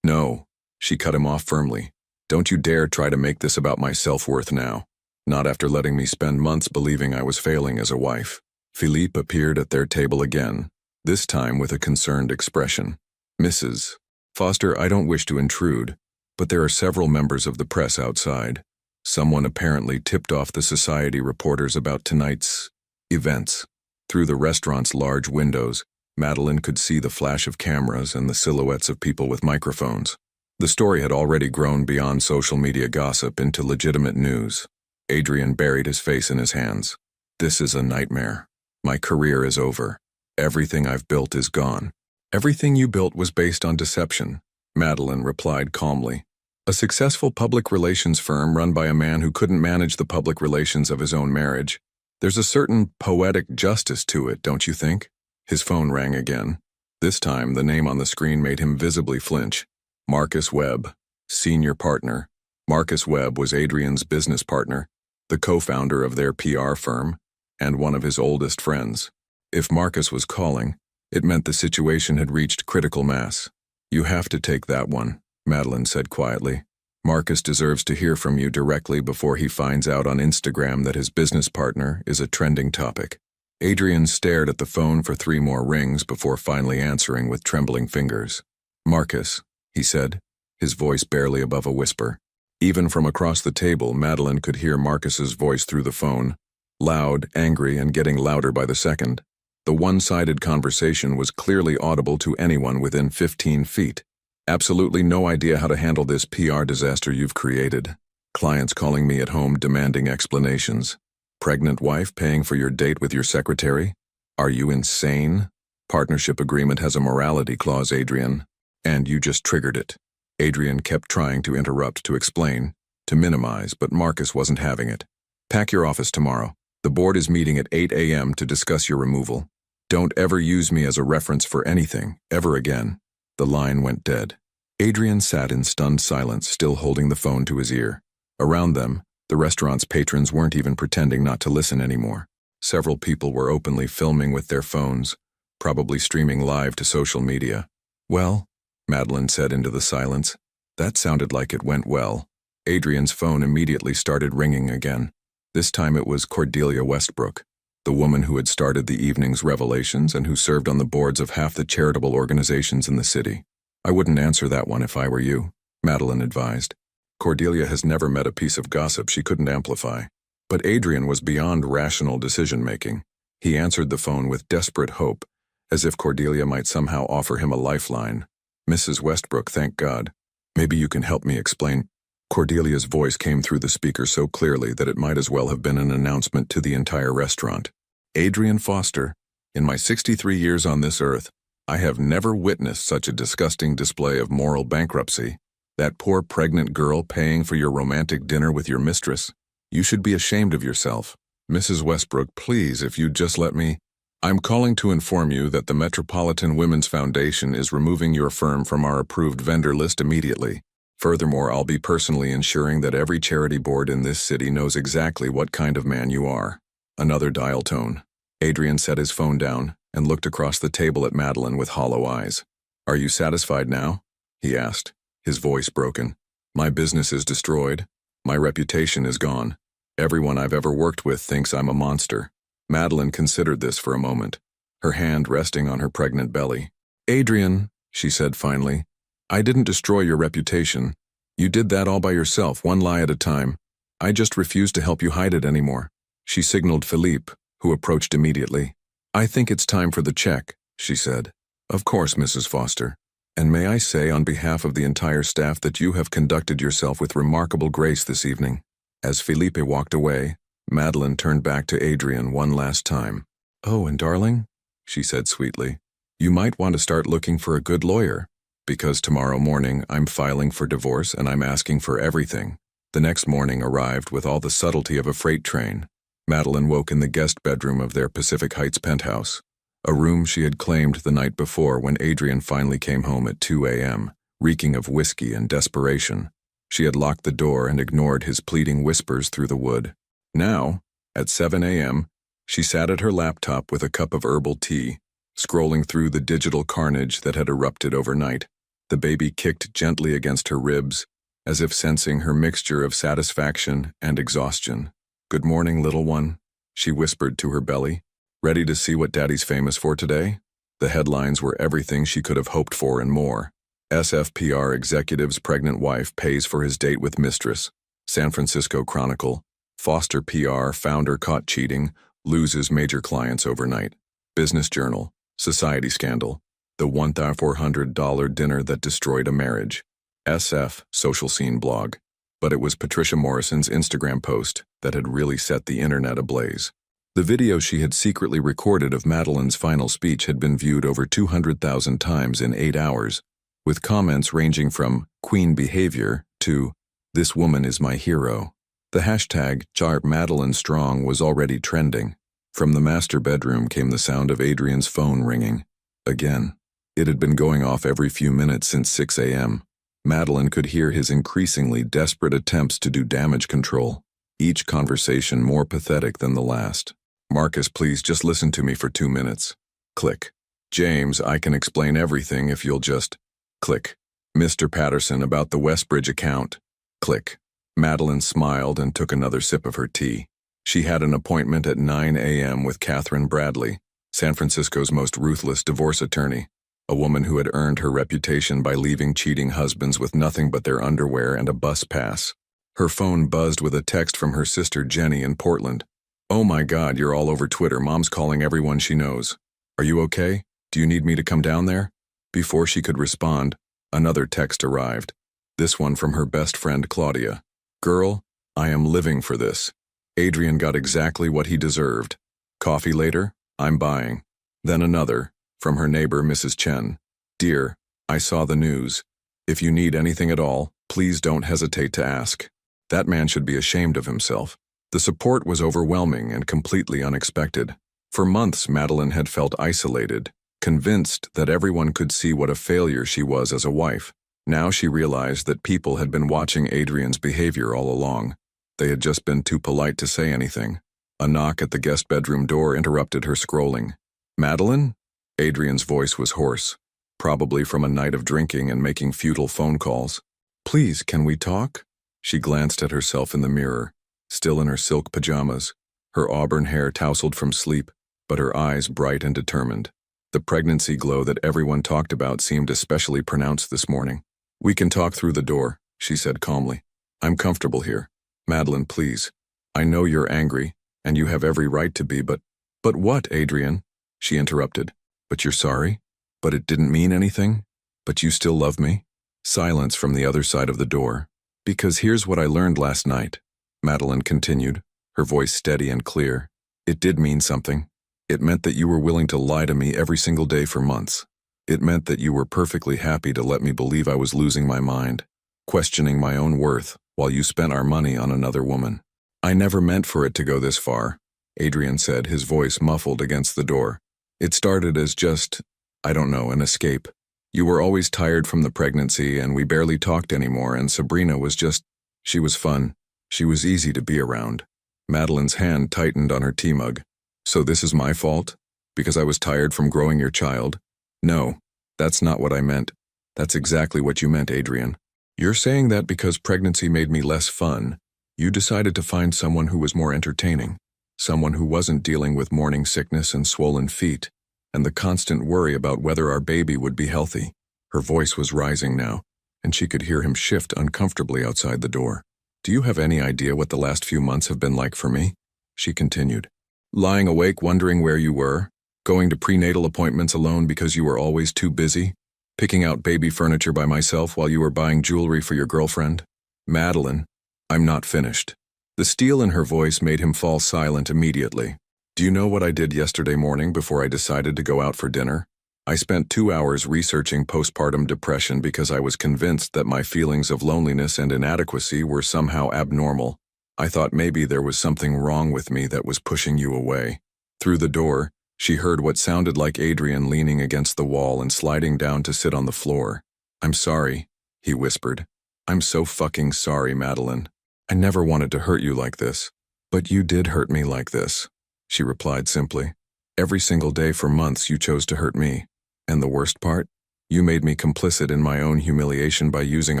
No. She cut him off firmly. Don't you dare try to make this about my self-worth now. Not after letting me spend months believing I was failing as a wife. Philippe appeared at their table again, this time with a concerned expression. Mrs. Foster, I don't wish to intrude, but there are several members of the press outside. Someone apparently tipped off the society reporters about tonight's events. Through the restaurant's large windows, Madeline could see the flash of cameras and the silhouettes of people with microphones. The story had already grown beyond social media gossip into legitimate news. Adrian buried his face in his hands. This is a nightmare. My career is over. Everything I've built is gone. Everything you built was based on deception, Madeline replied calmly. A successful public relations firm run by a man who couldn't manage the public relations of his own marriage. There's a certain poetic justice to it, don't you think? His phone rang again. This time, the name on the screen made him visibly flinch. Marcus Webb, senior partner. Marcus Webb was Adrian's business partner, the co-founder of their PR firm, and one of his oldest friends. If Marcus was calling, it meant the situation had reached critical mass. You have to take that one, Madeline said quietly. Marcus deserves to hear from you directly before he finds out on Instagram that his business partner is a trending topic. Adrian stared at the phone for 3 more rings before finally answering with trembling fingers. Marcus, he said, his voice barely above a whisper. Even from across the table, Madeline could hear Marcus's voice through the phone, loud, angry, and getting louder by the second. The one-sided conversation was clearly audible to anyone within 15 feet. Absolutely no idea how to handle this PR disaster you've created. Clients calling me at home demanding explanations. Pregnant wife paying for your date with your secretary? Are you insane? Partnership agreement has a morality clause, Adrian. And you just triggered it. Adrian kept trying to interrupt, to explain, to minimize, but Marcus wasn't having it. Pack your office tomorrow. The board is meeting at 8 a.m. to discuss your removal. Don't ever use me as a reference for anything, ever again. The line went dead. Adrian sat in stunned silence, still holding the phone to his ear. Around them, the restaurant's patrons weren't even pretending not to listen anymore. Several people were openly filming with their phones, probably streaming live to social media. Well, Madeline said into the silence. That sounded like it went well. Adrian's phone immediately started ringing again. This time it was Cordelia Westbrook, the woman who had started the evening's revelations and who served on the boards of half the charitable organizations in the city. I wouldn't answer that one if I were you, Madeline advised. Cordelia has never met a piece of gossip she couldn't amplify. But Adrian was beyond rational decision-making. He answered the phone with desperate hope, as if Cordelia might somehow offer him a lifeline. Mrs. Westbrook, thank God. Maybe you can help me explain. Cordelia's voice came through the speaker so clearly that it might as well have been an announcement to the entire restaurant. Adrian Foster, in my 63 years on this earth, I have never witnessed such a disgusting display of moral bankruptcy. That poor pregnant girl paying for your romantic dinner with your mistress. You should be ashamed of yourself. Mrs. Westbrook, please, if you'd just let me. I'm calling to inform you that the Metropolitan Women's Foundation is removing your firm from our approved vendor list immediately. Furthermore, I'll be personally ensuring that every charity board in this city knows exactly what kind of man you are. Another dial tone. Adrian set his phone down and looked across the table at Madeline with hollow eyes. Are you satisfied now? He asked, his voice broken. My business is destroyed. My reputation is gone. Everyone I've ever worked with thinks I'm a monster. Madeline considered this for a moment, her hand resting on her pregnant belly. Adrian, she said finally, I didn't destroy your reputation. You did that all by yourself, one lie at a time. I just refused to help you hide it anymore. She signaled Philippe, who approached immediately. I think it's time for the check, she said. Of course, Mrs. Foster. And may I say on behalf of the entire staff that you have conducted yourself with remarkable grace this evening. As Philippe walked away, Madeline turned back to Adrian one last time. Oh, and darling, she said sweetly, you might want to start looking for a good lawyer, because tomorrow morning I'm filing for divorce and I'm asking for everything. The next morning arrived with all the subtlety of a freight train. Madeline woke in the guest bedroom of their Pacific Heights penthouse, a room she had claimed the night before when Adrian finally came home at 2 a.m., reeking of whiskey and desperation. She had locked the door and ignored his pleading whispers through the wood. Now, at 7 a.m., She sat at her laptop with a cup of herbal tea, scrolling through the digital carnage that had erupted overnight. The baby kicked gently against her ribs, as if sensing her mixture of satisfaction and exhaustion. "Good morning, little one," she whispered to her belly. "Ready to see what Daddy's famous for today?" The headlines were everything she could have hoped for and more. SFPR executive's pregnant wife pays for his date with Mistress. San Francisco Chronicle. Foster PR founder caught cheating, loses major clients overnight. Business Journal. Society scandal. The $1,400 dinner that destroyed a marriage. SF social scene blog. But it was Patricia Morrison's Instagram post that had really set the internet ablaze. The video she had secretly recorded of Madeline's final speech had been viewed over 200,000 times in 8 hours, with comments ranging from "Queen behavior" to "This woman is my hero." The hashtag #ChartMadelineStrong was already trending. From the master bedroom came the sound of Adrian's phone ringing. Again. It had been going off every few minutes since 6 a.m. Madeline could hear his increasingly desperate attempts to do damage control, each conversation more pathetic than the last. "Marcus, please just listen to me for 2 minutes." Click. "James, I can explain everything if you'll just..." Click. "Mr. Patterson, about the Westbridge account." Click. Madeline smiled and took another sip of her tea. She had an appointment at 9 a.m. with Catherine Bradley, San Francisco's most ruthless divorce attorney, a woman who had earned her reputation by leaving cheating husbands with nothing but their underwear and a bus pass. Her phone buzzed with a text from her sister Jenny in Portland. "Oh my God, you're all over Twitter. Mom's calling everyone she knows. Are you okay? Do you need me to come down there?" Before she could respond, another text arrived. This one from her best friend Claudia. "Girl, I am living for this. Adrian got exactly what he deserved. Coffee later? I'm buying." Then another, from her neighbor Mrs. Chen. "Dear, I saw the news. If you need anything at all, please don't hesitate to ask." That man should be ashamed of himself. The support was overwhelming and completely unexpected. For months, Madeline had felt isolated, convinced that everyone could see what a failure she was as a wife. Now she realized that people had been watching Adrian's behavior all along. They had just been too polite to say anything. A knock at the guest bedroom door interrupted her scrolling. "Madeline?" Adrian's voice was hoarse, probably from a night of drinking and making futile phone calls. "Please, can we talk?" She glanced at herself in the mirror, still in her silk pajamas, her auburn hair tousled from sleep, but her eyes bright and determined. The pregnancy glow that everyone talked about seemed especially pronounced this morning. "We can talk through the door," she said calmly. "I'm comfortable here. Madeline, please. I know you're angry, and you have every right to be, but..." "But what, Adrian?" she interrupted. "But you're sorry? But it didn't mean anything? But you still love me?" Silence from the other side of the door. "Because here's what I learned last night," Madeline continued, her voice steady and clear. "It did mean something. It meant that you were willing to lie to me every single day for months. It meant that you were perfectly happy to let me believe I was losing my mind, questioning my own worth, while you spent our money on another woman. I never meant for it to go this far," Adrian said, his voice muffled against the door. "It started as just, I don't know, an escape. You were always tired from the pregnancy, and we barely talked anymore, and Sabrina was just... She was fun. She was easy to be around." Madeline's hand tightened on her tea mug. "So this is my fault? Because I was tired from growing your child?" "No, that's not what I meant. That's exactly what you meant, Adrian. You're saying that because pregnancy made me less fun, you decided to find someone who was more entertaining, someone who wasn't dealing with morning sickness and swollen feet, and the constant worry about whether our baby would be healthy." Her voice was rising now, and she could hear him shift uncomfortably outside the door. "Do you have any idea what the last few months have been like for me?" she continued. "Lying awake wondering where you were, going to prenatal appointments alone because you were always too busy, picking out baby furniture by myself while you were buying jewelry for your girlfriend." "Madeline, I'm not finished." The steel in her voice made him fall silent immediately. "Do you know what I did yesterday morning before I decided to go out for dinner? I spent 2 hours researching postpartum depression because I was convinced that my feelings of loneliness and inadequacy were somehow abnormal. I thought maybe there was something wrong with me that was pushing you away." Through the door, she heard what sounded like Adrian leaning against the wall and sliding down to sit on the floor. "I'm sorry," he whispered. "I'm so fucking sorry, Madeline. I never wanted to hurt you like this. But you did hurt me like this." she replied simply. Every single day for months you chose to hurt me. And the worst part? You made me complicit in my own humiliation by using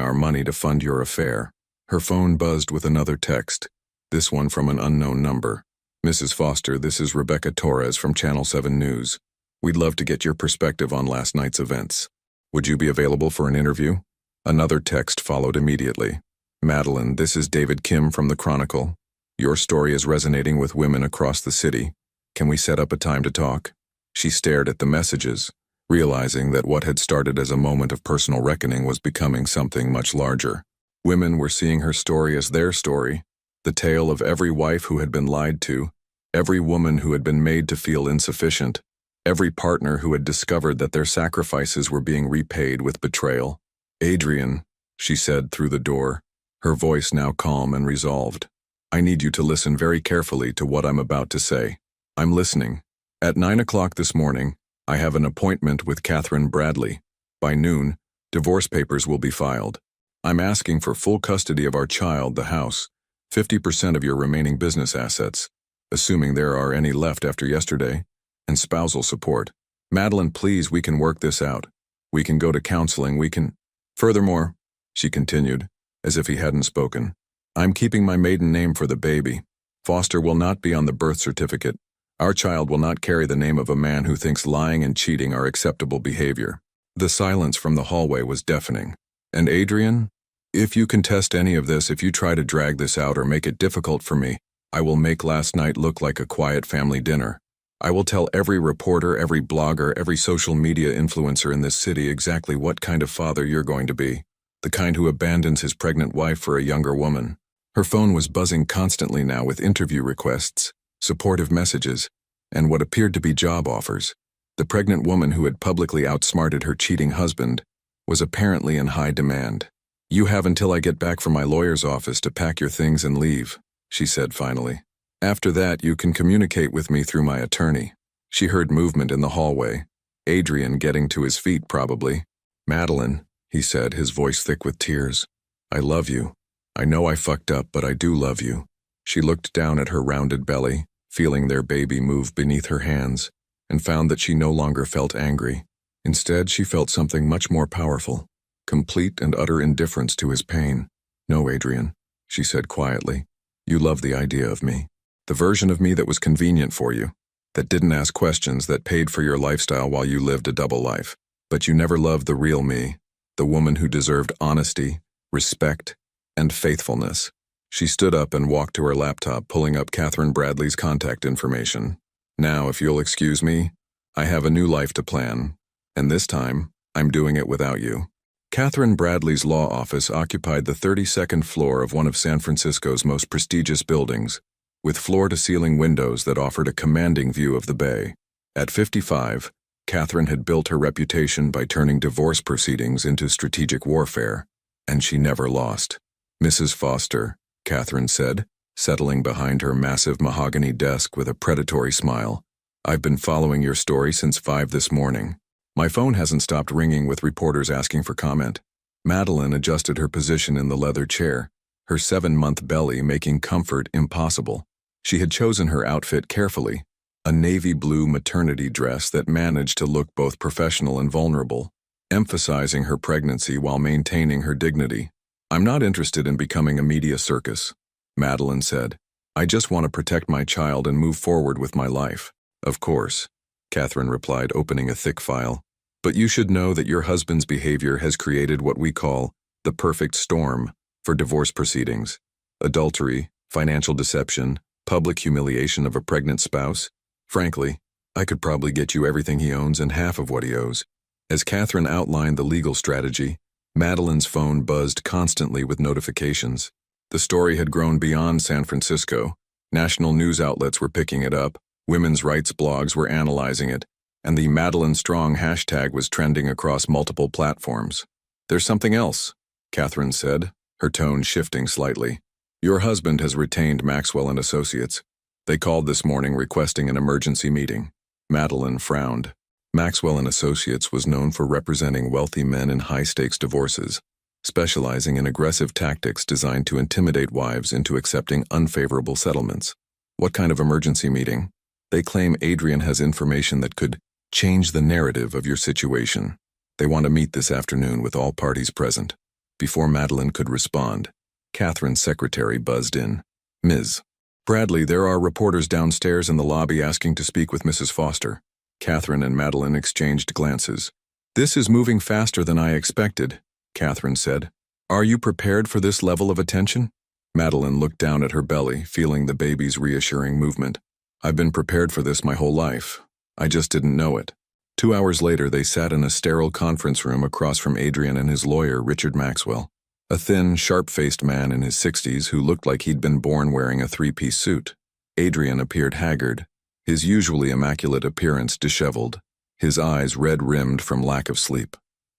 our money to fund your affair. Her phone buzzed with another text, this one from an unknown number. Mrs. Foster, this is Rebecca Torres from Channel 7 News. We'd love to get your perspective on last night's events. Would you be available for an interview? Another text followed immediately. Madeline, this is David Kim from the Chronicle. Your story is resonating with women across the city. Can we set up a time to talk? She stared at the messages, realizing that what had started as a moment of personal reckoning was becoming something much larger. Women were seeing her story as their story, the tale of every wife who had been lied to, every woman who had been made to feel insufficient, every partner who had discovered that their sacrifices were being repaid with betrayal. Adrian, she said through the door, her voice now calm and resolved. I need you to listen very carefully to what I'm about to say. I'm listening. At 9 o'clock this morning, I have an appointment with Catherine Bradley. By noon, divorce papers will be filed. I'm asking for full custody of our child, the house, 50% of your remaining business assets, assuming there are any left after yesterday, and spousal support. Madeline, please, we can work this out. We can go to counseling, we can... Furthermore, she continued, as if he hadn't spoken, I'm keeping my maiden name for the baby. Foster will not be on the birth certificate. Our child will not carry the name of a man who thinks lying and cheating are acceptable behavior. The silence from the hallway was deafening. And Adrian, if you contest any of this, if you try to drag this out or make it difficult for me, I will make last night look like a quiet family dinner. I will tell every reporter, every blogger, every social media influencer in this city exactly what kind of father you're going to be. The kind who abandons his pregnant wife for a younger woman. Her phone was buzzing constantly now with interview requests, supportive messages, and what appeared to be job offers. The pregnant woman who had publicly outsmarted her cheating husband was apparently in high demand. You have until I get back from my lawyer's office to pack your things and leave, she said finally. After that, you can communicate with me through my attorney. She heard movement in the hallway. Adrian getting to his feet, probably. Madeline, he said, his voice thick with tears. I love you. I know I fucked up, but I do love you. She looked down at her rounded belly, feeling their baby move beneath her hands, and found that she no longer felt angry. Instead, she felt something much more powerful, complete and utter indifference to his pain. No, Adrian, she said quietly. You love the idea of me. The version of me that was convenient for you, that didn't ask questions, that paid for your lifestyle while you lived a double life. But you never loved the real me, the woman who deserved honesty, respect, and faithfulness. She stood up and walked to her laptop, pulling up Catherine Bradley's contact information. Now, if you'll excuse me, I have a new life to plan, and this time, I'm doing it without you. Catherine Bradley's law office occupied the 32nd floor of one of San Francisco's most prestigious buildings, with floor-to-ceiling windows that offered a commanding view of the bay. At 55, Catherine had built her reputation by turning divorce proceedings into strategic warfare, and she never lost. Mrs. Foster, Catherine said, settling behind her massive mahogany desk with a predatory smile. I've been following your story since 5 this morning. My phone hasn't stopped ringing with reporters asking for comment. Madeline adjusted her position in the leather chair, her 7-month belly making comfort impossible. She had chosen her outfit carefully, a navy blue maternity dress that managed to look both professional and vulnerable, emphasizing her pregnancy while maintaining her dignity. I'm not interested in becoming a media circus, Madeline said. I just want to protect my child and move forward with my life. Of course, Catherine replied, opening a thick file. But you should know that your husband's behavior has created what we call the perfect storm for divorce proceedings. Adultery, financial deception, public humiliation of a pregnant spouse. Frankly, I could probably get you everything he owns and half of what he owes. As Catherine outlined the legal strategy, Madeline's phone buzzed constantly with notifications. The story had grown beyond San Francisco. National news outlets were picking it up, women's rights blogs were analyzing it, and the Madeline Strong hashtag was trending across multiple platforms. There's something else, Catherine said, her tone shifting slightly. Your husband has retained Maxwell and Associates. They called this morning requesting an emergency meeting. Madeline frowned. Maxwell and Associates was known for representing wealthy men in high-stakes divorces, specializing in aggressive tactics designed to intimidate wives into accepting unfavorable settlements. What kind of emergency meeting? They claim Adrian has information that could change the narrative of your situation. They want to meet this afternoon with all parties present. Before Madeline could respond, Catherine's secretary buzzed in. Ms. Bradley, there are reporters downstairs in the lobby asking to speak with Mrs. Foster. Catherine and Madeline exchanged glances. This is moving faster than I expected, Catherine said. Are you prepared for this level of attention? Madeline looked down at her belly, feeling the baby's reassuring movement. I've been prepared for this my whole life. I just didn't know it. 2 hours later, they sat in a sterile conference room across from Adrian and his lawyer, Richard Maxwell, a thin, sharp-faced man in his 60s who looked like he'd been born wearing a three-piece suit. Adrian appeared haggard, his usually immaculate appearance disheveled, his eyes red-rimmed from lack of sleep.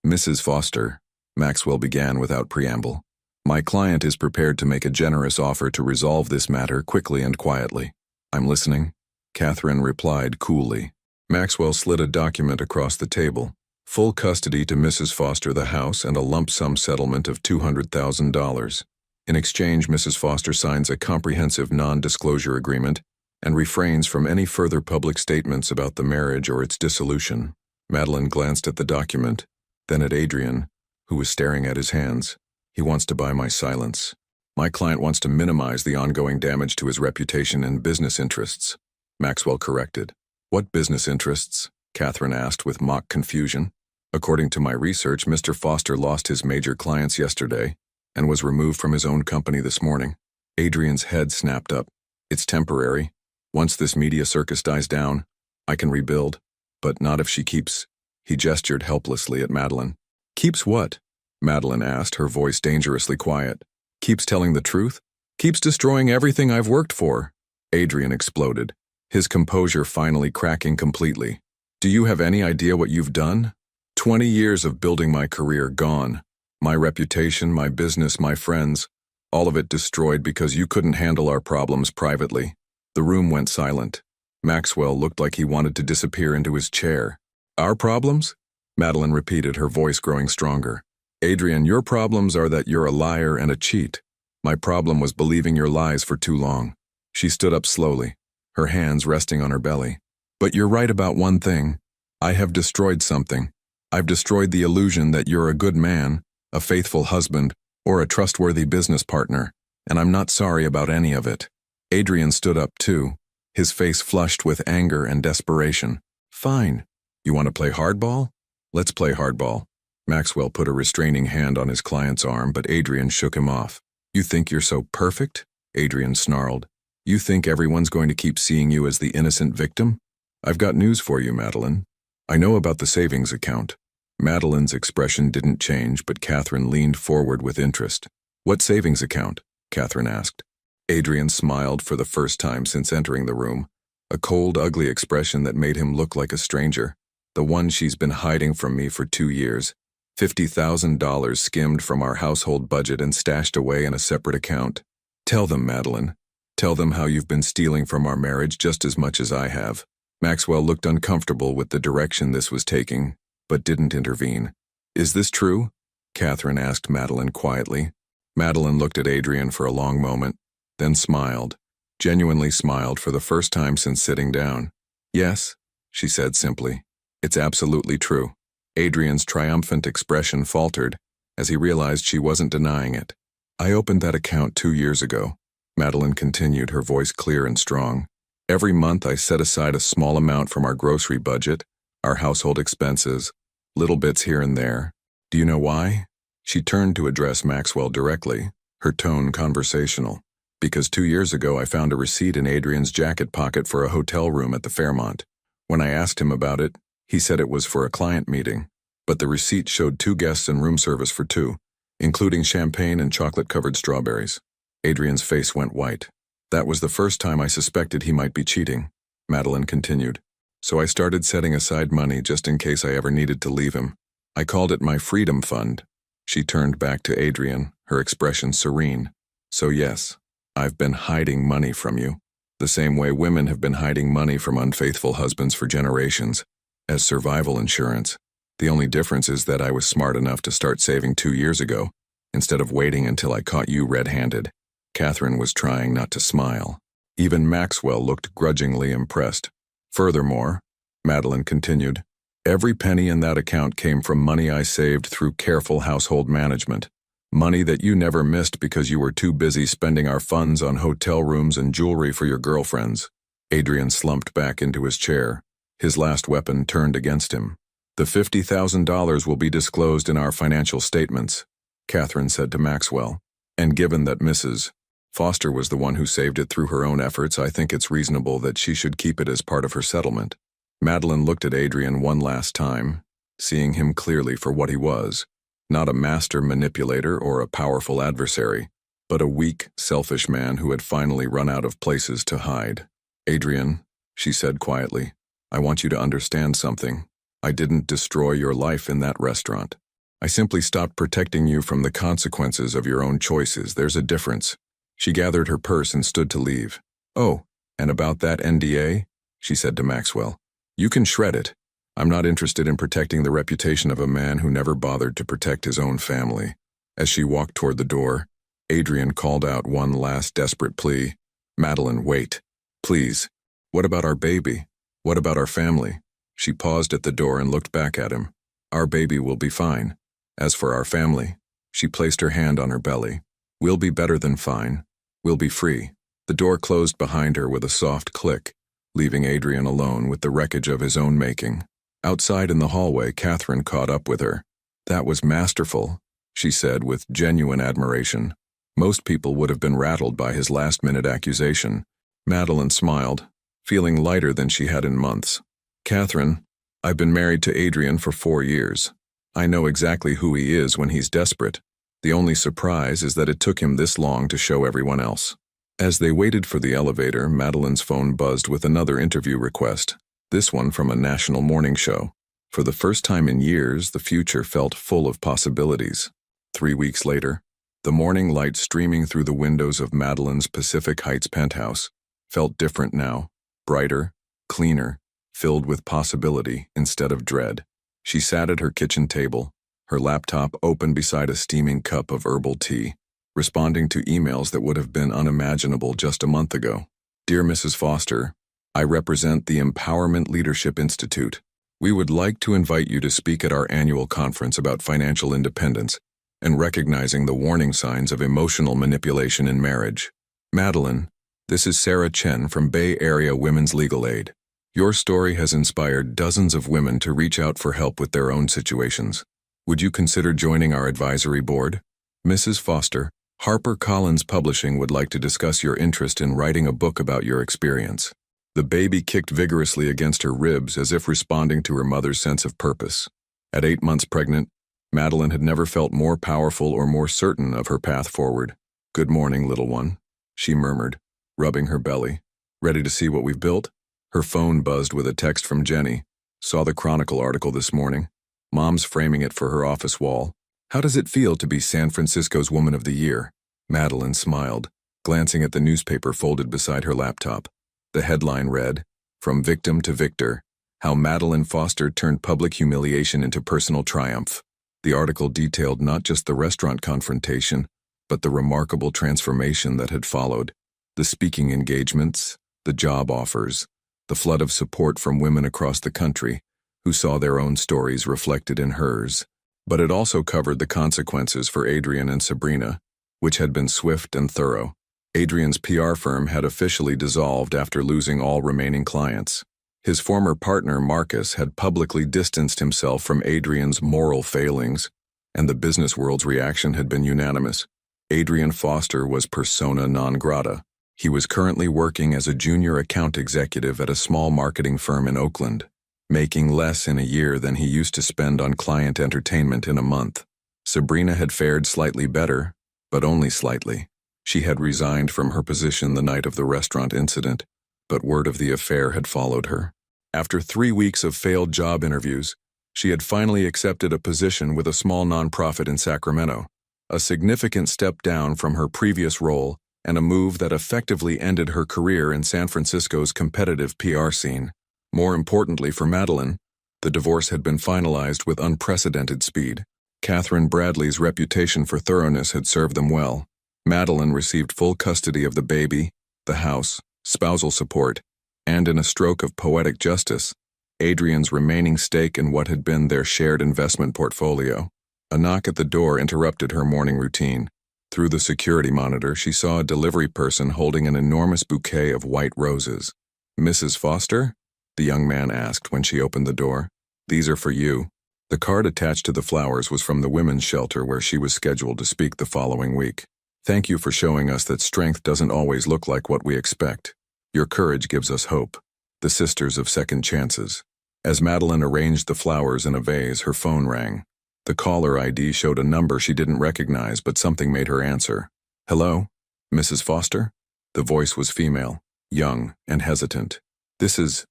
Mrs. Foster, Maxwell began without preamble. My client is prepared to make a generous offer to resolve this matter quickly and quietly. I'm listening, Catherine replied coolly. Maxwell slid a document across the table. Full custody to Mrs. Foster, the house, and a lump sum settlement of $200,000. In exchange, Mrs. Foster signs a comprehensive non-disclosure agreement and refrains from any further public statements about the marriage or its dissolution. Madeline glanced at the document, then at Adrian, who was staring at his hands. He wants to buy my silence. My client wants to minimize the ongoing damage to his reputation and business interests. Maxwell corrected. What business interests? Catherine asked with mock confusion. According to my research, Mr. Foster lost his major clients yesterday and was removed from his own company this morning. Adrian's head snapped up. It's temporary. Once this media circus dies down, I can rebuild, but not if she keeps. He gestured helplessly at Madeline. Keeps what? Madeline asked, her voice dangerously quiet. Keeps telling the truth? Keeps destroying everything I've worked for. Adrian exploded, his composure finally cracking completely. Do you have any idea what you've done? 20 years of building my career gone. My reputation, my business, my friends, all of it destroyed because you couldn't handle our problems privately. The room went silent. Maxwell looked like he wanted to disappear into his chair. Our problems? Madeline repeated, her voice growing stronger. Adrian, your problems are that you're a liar and a cheat. My problem was believing your lies for too long. She stood up slowly, her hands resting on her belly. But you're right about one thing. I have destroyed something. I've destroyed the illusion that you're a good man, a faithful husband, or a trustworthy business partner, and I'm not sorry about any of it. Adrian stood up too, his face flushed with anger and desperation. Fine. You want to play hardball? Let's play hardball. Maxwell put a restraining hand on his client's arm, but Adrian shook him off. You think you're so perfect? Adrian snarled. You think everyone's going to keep seeing you as the innocent victim? I've got news for you, Madeline. I know about the savings account. Madeline's expression didn't change, but Catherine leaned forward with interest. What savings account? Catherine asked. Adrian smiled for the first time since entering the room, a cold, ugly expression that made him look like a stranger. The one she's been hiding from me for 2 years. $50,000 skimmed from our household budget and stashed away in a separate account. Tell them, Madeline. Tell them how you've been stealing from our marriage just as much as I have. Maxwell looked uncomfortable with the direction this was taking, but didn't intervene. Is this true? Catherine asked Madeline quietly. Madeline looked at Adrian for a long moment, then smiled, genuinely smiled for the first time since sitting down. Yes, she said simply. It's absolutely true. Adrian's triumphant expression faltered as he realized she wasn't denying it. I opened that account 2 years ago. Madeline continued, her voice clear and strong. Every month I set aside a small amount from our grocery budget, our household expenses, little bits here and there. Do you know why? She turned to address Maxwell directly, her tone conversational. Because 2 years ago I found a receipt in Adrian's jacket pocket for a hotel room at the Fairmont. When I asked him about it, he said it was for a client meeting, but the receipt showed 2 guests and room service for 2, including champagne and chocolate-covered strawberries. Adrian's face went white. That was the first time I suspected he might be cheating, Madeline continued. So I started setting aside money just in case I ever needed to leave him. I called it my freedom fund. She turned back to Adrian, her expression serene. So yes, I've been hiding money from you, the same way women have been hiding money from unfaithful husbands for generations, as survival insurance. The only difference is that I was smart enough to start saving 2 years ago, instead of waiting until I caught you red-handed. Catherine was trying not to smile. Even Maxwell looked grudgingly impressed. Furthermore, Madeline continued, every penny in that account came from money I saved through careful household management. Money that you never missed because you were too busy spending our funds on hotel rooms and jewelry for your girlfriends. Adrian slumped back into his chair, his last weapon turned against him. The $50,000 will be disclosed in our financial statements, Catherine said to Maxwell. And given that Mrs. Foster was the one who saved it through her own efforts, I think it's reasonable that she should keep it as part of her settlement. Madeline looked at Adrian one last time, seeing him clearly for what he was. Not a master manipulator or a powerful adversary, but a weak, selfish man who had finally run out of places to hide. Adrian, she said quietly, I want you to understand something. I didn't destroy your life in that restaurant. I simply stopped protecting you from the consequences of your own choices. There's a difference. She gathered her purse and stood to leave. Oh, and about that NDA, she said to Maxwell, you can shred it. I'm not interested in protecting the reputation of a man who never bothered to protect his own family. As she walked toward the door, Adrian called out one last desperate plea. Madeline, wait. Please. What about our baby? What about our family? She paused at the door and looked back at him. Our baby will be fine. As for our family, she placed her hand on her belly. We'll be better than fine. We'll be free. The door closed behind her with a soft click, leaving Adrian alone with the wreckage of his own making. Outside in the hallway, Catherine caught up with her. That was masterful, she said with genuine admiration. Most people would have been rattled by his last-minute accusation. Madeline smiled, feeling lighter than she had in months. Catherine, I've been married to Adrian for 4 years. I know exactly who he is when he's desperate. The only surprise is that it took him this long to show everyone else. As they waited for the elevator, Madeline's phone buzzed with another interview request. This one from a national morning show. For the first time in years, the future felt full of possibilities. 3 weeks later, the morning light streaming through the windows of Madeline's Pacific Heights penthouse felt different now, brighter, cleaner, filled with possibility instead of dread. She sat at her kitchen table, her laptop open beside a steaming cup of herbal tea, responding to emails that would have been unimaginable just a month ago. Dear Mrs. Foster, I represent the Empowerment Leadership Institute. We would like to invite you to speak at our annual conference about financial independence and recognizing the warning signs of emotional manipulation in marriage. Madeline, this is Sarah Chen from Bay Area Women's Legal Aid. Your story has inspired dozens of women to reach out for help with their own situations. Would you consider joining our advisory board? Mrs. Foster, HarperCollins Publishing would like to discuss your interest in writing a book about your experience. The baby kicked vigorously against her ribs as if responding to her mother's sense of purpose. At 8 months pregnant, Madeline had never felt more powerful or more certain of her path forward. Good morning, little one, she murmured, rubbing her belly. Ready to see what we've built? Her phone buzzed with a text from Jenny. Saw the Chronicle article this morning. Mom's framing it for her office wall. How does it feel to be San Francisco's Woman of the Year? Madeline smiled, glancing at the newspaper folded beside her laptop. The headline read, From Victim to Victor, How Madeline Foster Turned Public Humiliation into Personal Triumph. The article detailed not just the restaurant confrontation, but the remarkable transformation that had followed. The speaking engagements, the job offers, the flood of support from women across the country who saw their own stories reflected in hers. But it also covered the consequences for Adrian and Sabrina, which had been swift and thorough. Adrian's PR firm had officially dissolved after losing all remaining clients. His former partner, Marcus, had publicly distanced himself from Adrian's moral failings, and the business world's reaction had been unanimous. Adrian Foster was persona non grata. He was currently working as a junior account executive at a small marketing firm in Oakland, making less in a year than he used to spend on client entertainment in a month. Sabrina had fared slightly better, but only slightly. She had resigned from her position the night of the restaurant incident, but word of the affair had followed her. After 3 weeks of failed job interviews, she had finally accepted a position with a small nonprofit in Sacramento, a significant step down from her previous role and a move that effectively ended her career in San Francisco's competitive PR scene. More importantly for Madeline, the divorce had been finalized with unprecedented speed. Catherine Bradley's reputation for thoroughness had served them well. Madeline received full custody of the baby, the house, spousal support, And in a stroke of poetic justice, Adrian's remaining stake in what had been their shared investment portfolio. A knock at the door interrupted her morning routine. Through the security monitor, she saw a delivery person holding an enormous bouquet of white roses. "Mrs. Foster?" the young man asked when she opened the door. "These are for you." The card attached to the flowers was from the women's shelter where she was scheduled to speak the following week. "Thank you for showing us that strength doesn't always look like what we expect. Your courage gives us hope. The Sisters of Second Chances." As Madeline arranged the flowers in a vase, her phone rang. The caller ID showed a number she didn't recognize, but something made her answer. "Hello? Mrs. Foster?" The voice was female, young, and hesitant. This is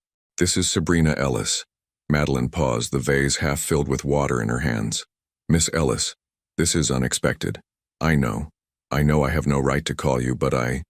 Sabrina Ellis." Madeline paused, the vase half filled with water in her hands. "Miss Ellis, this is unexpected. I know I have no right to call you, but I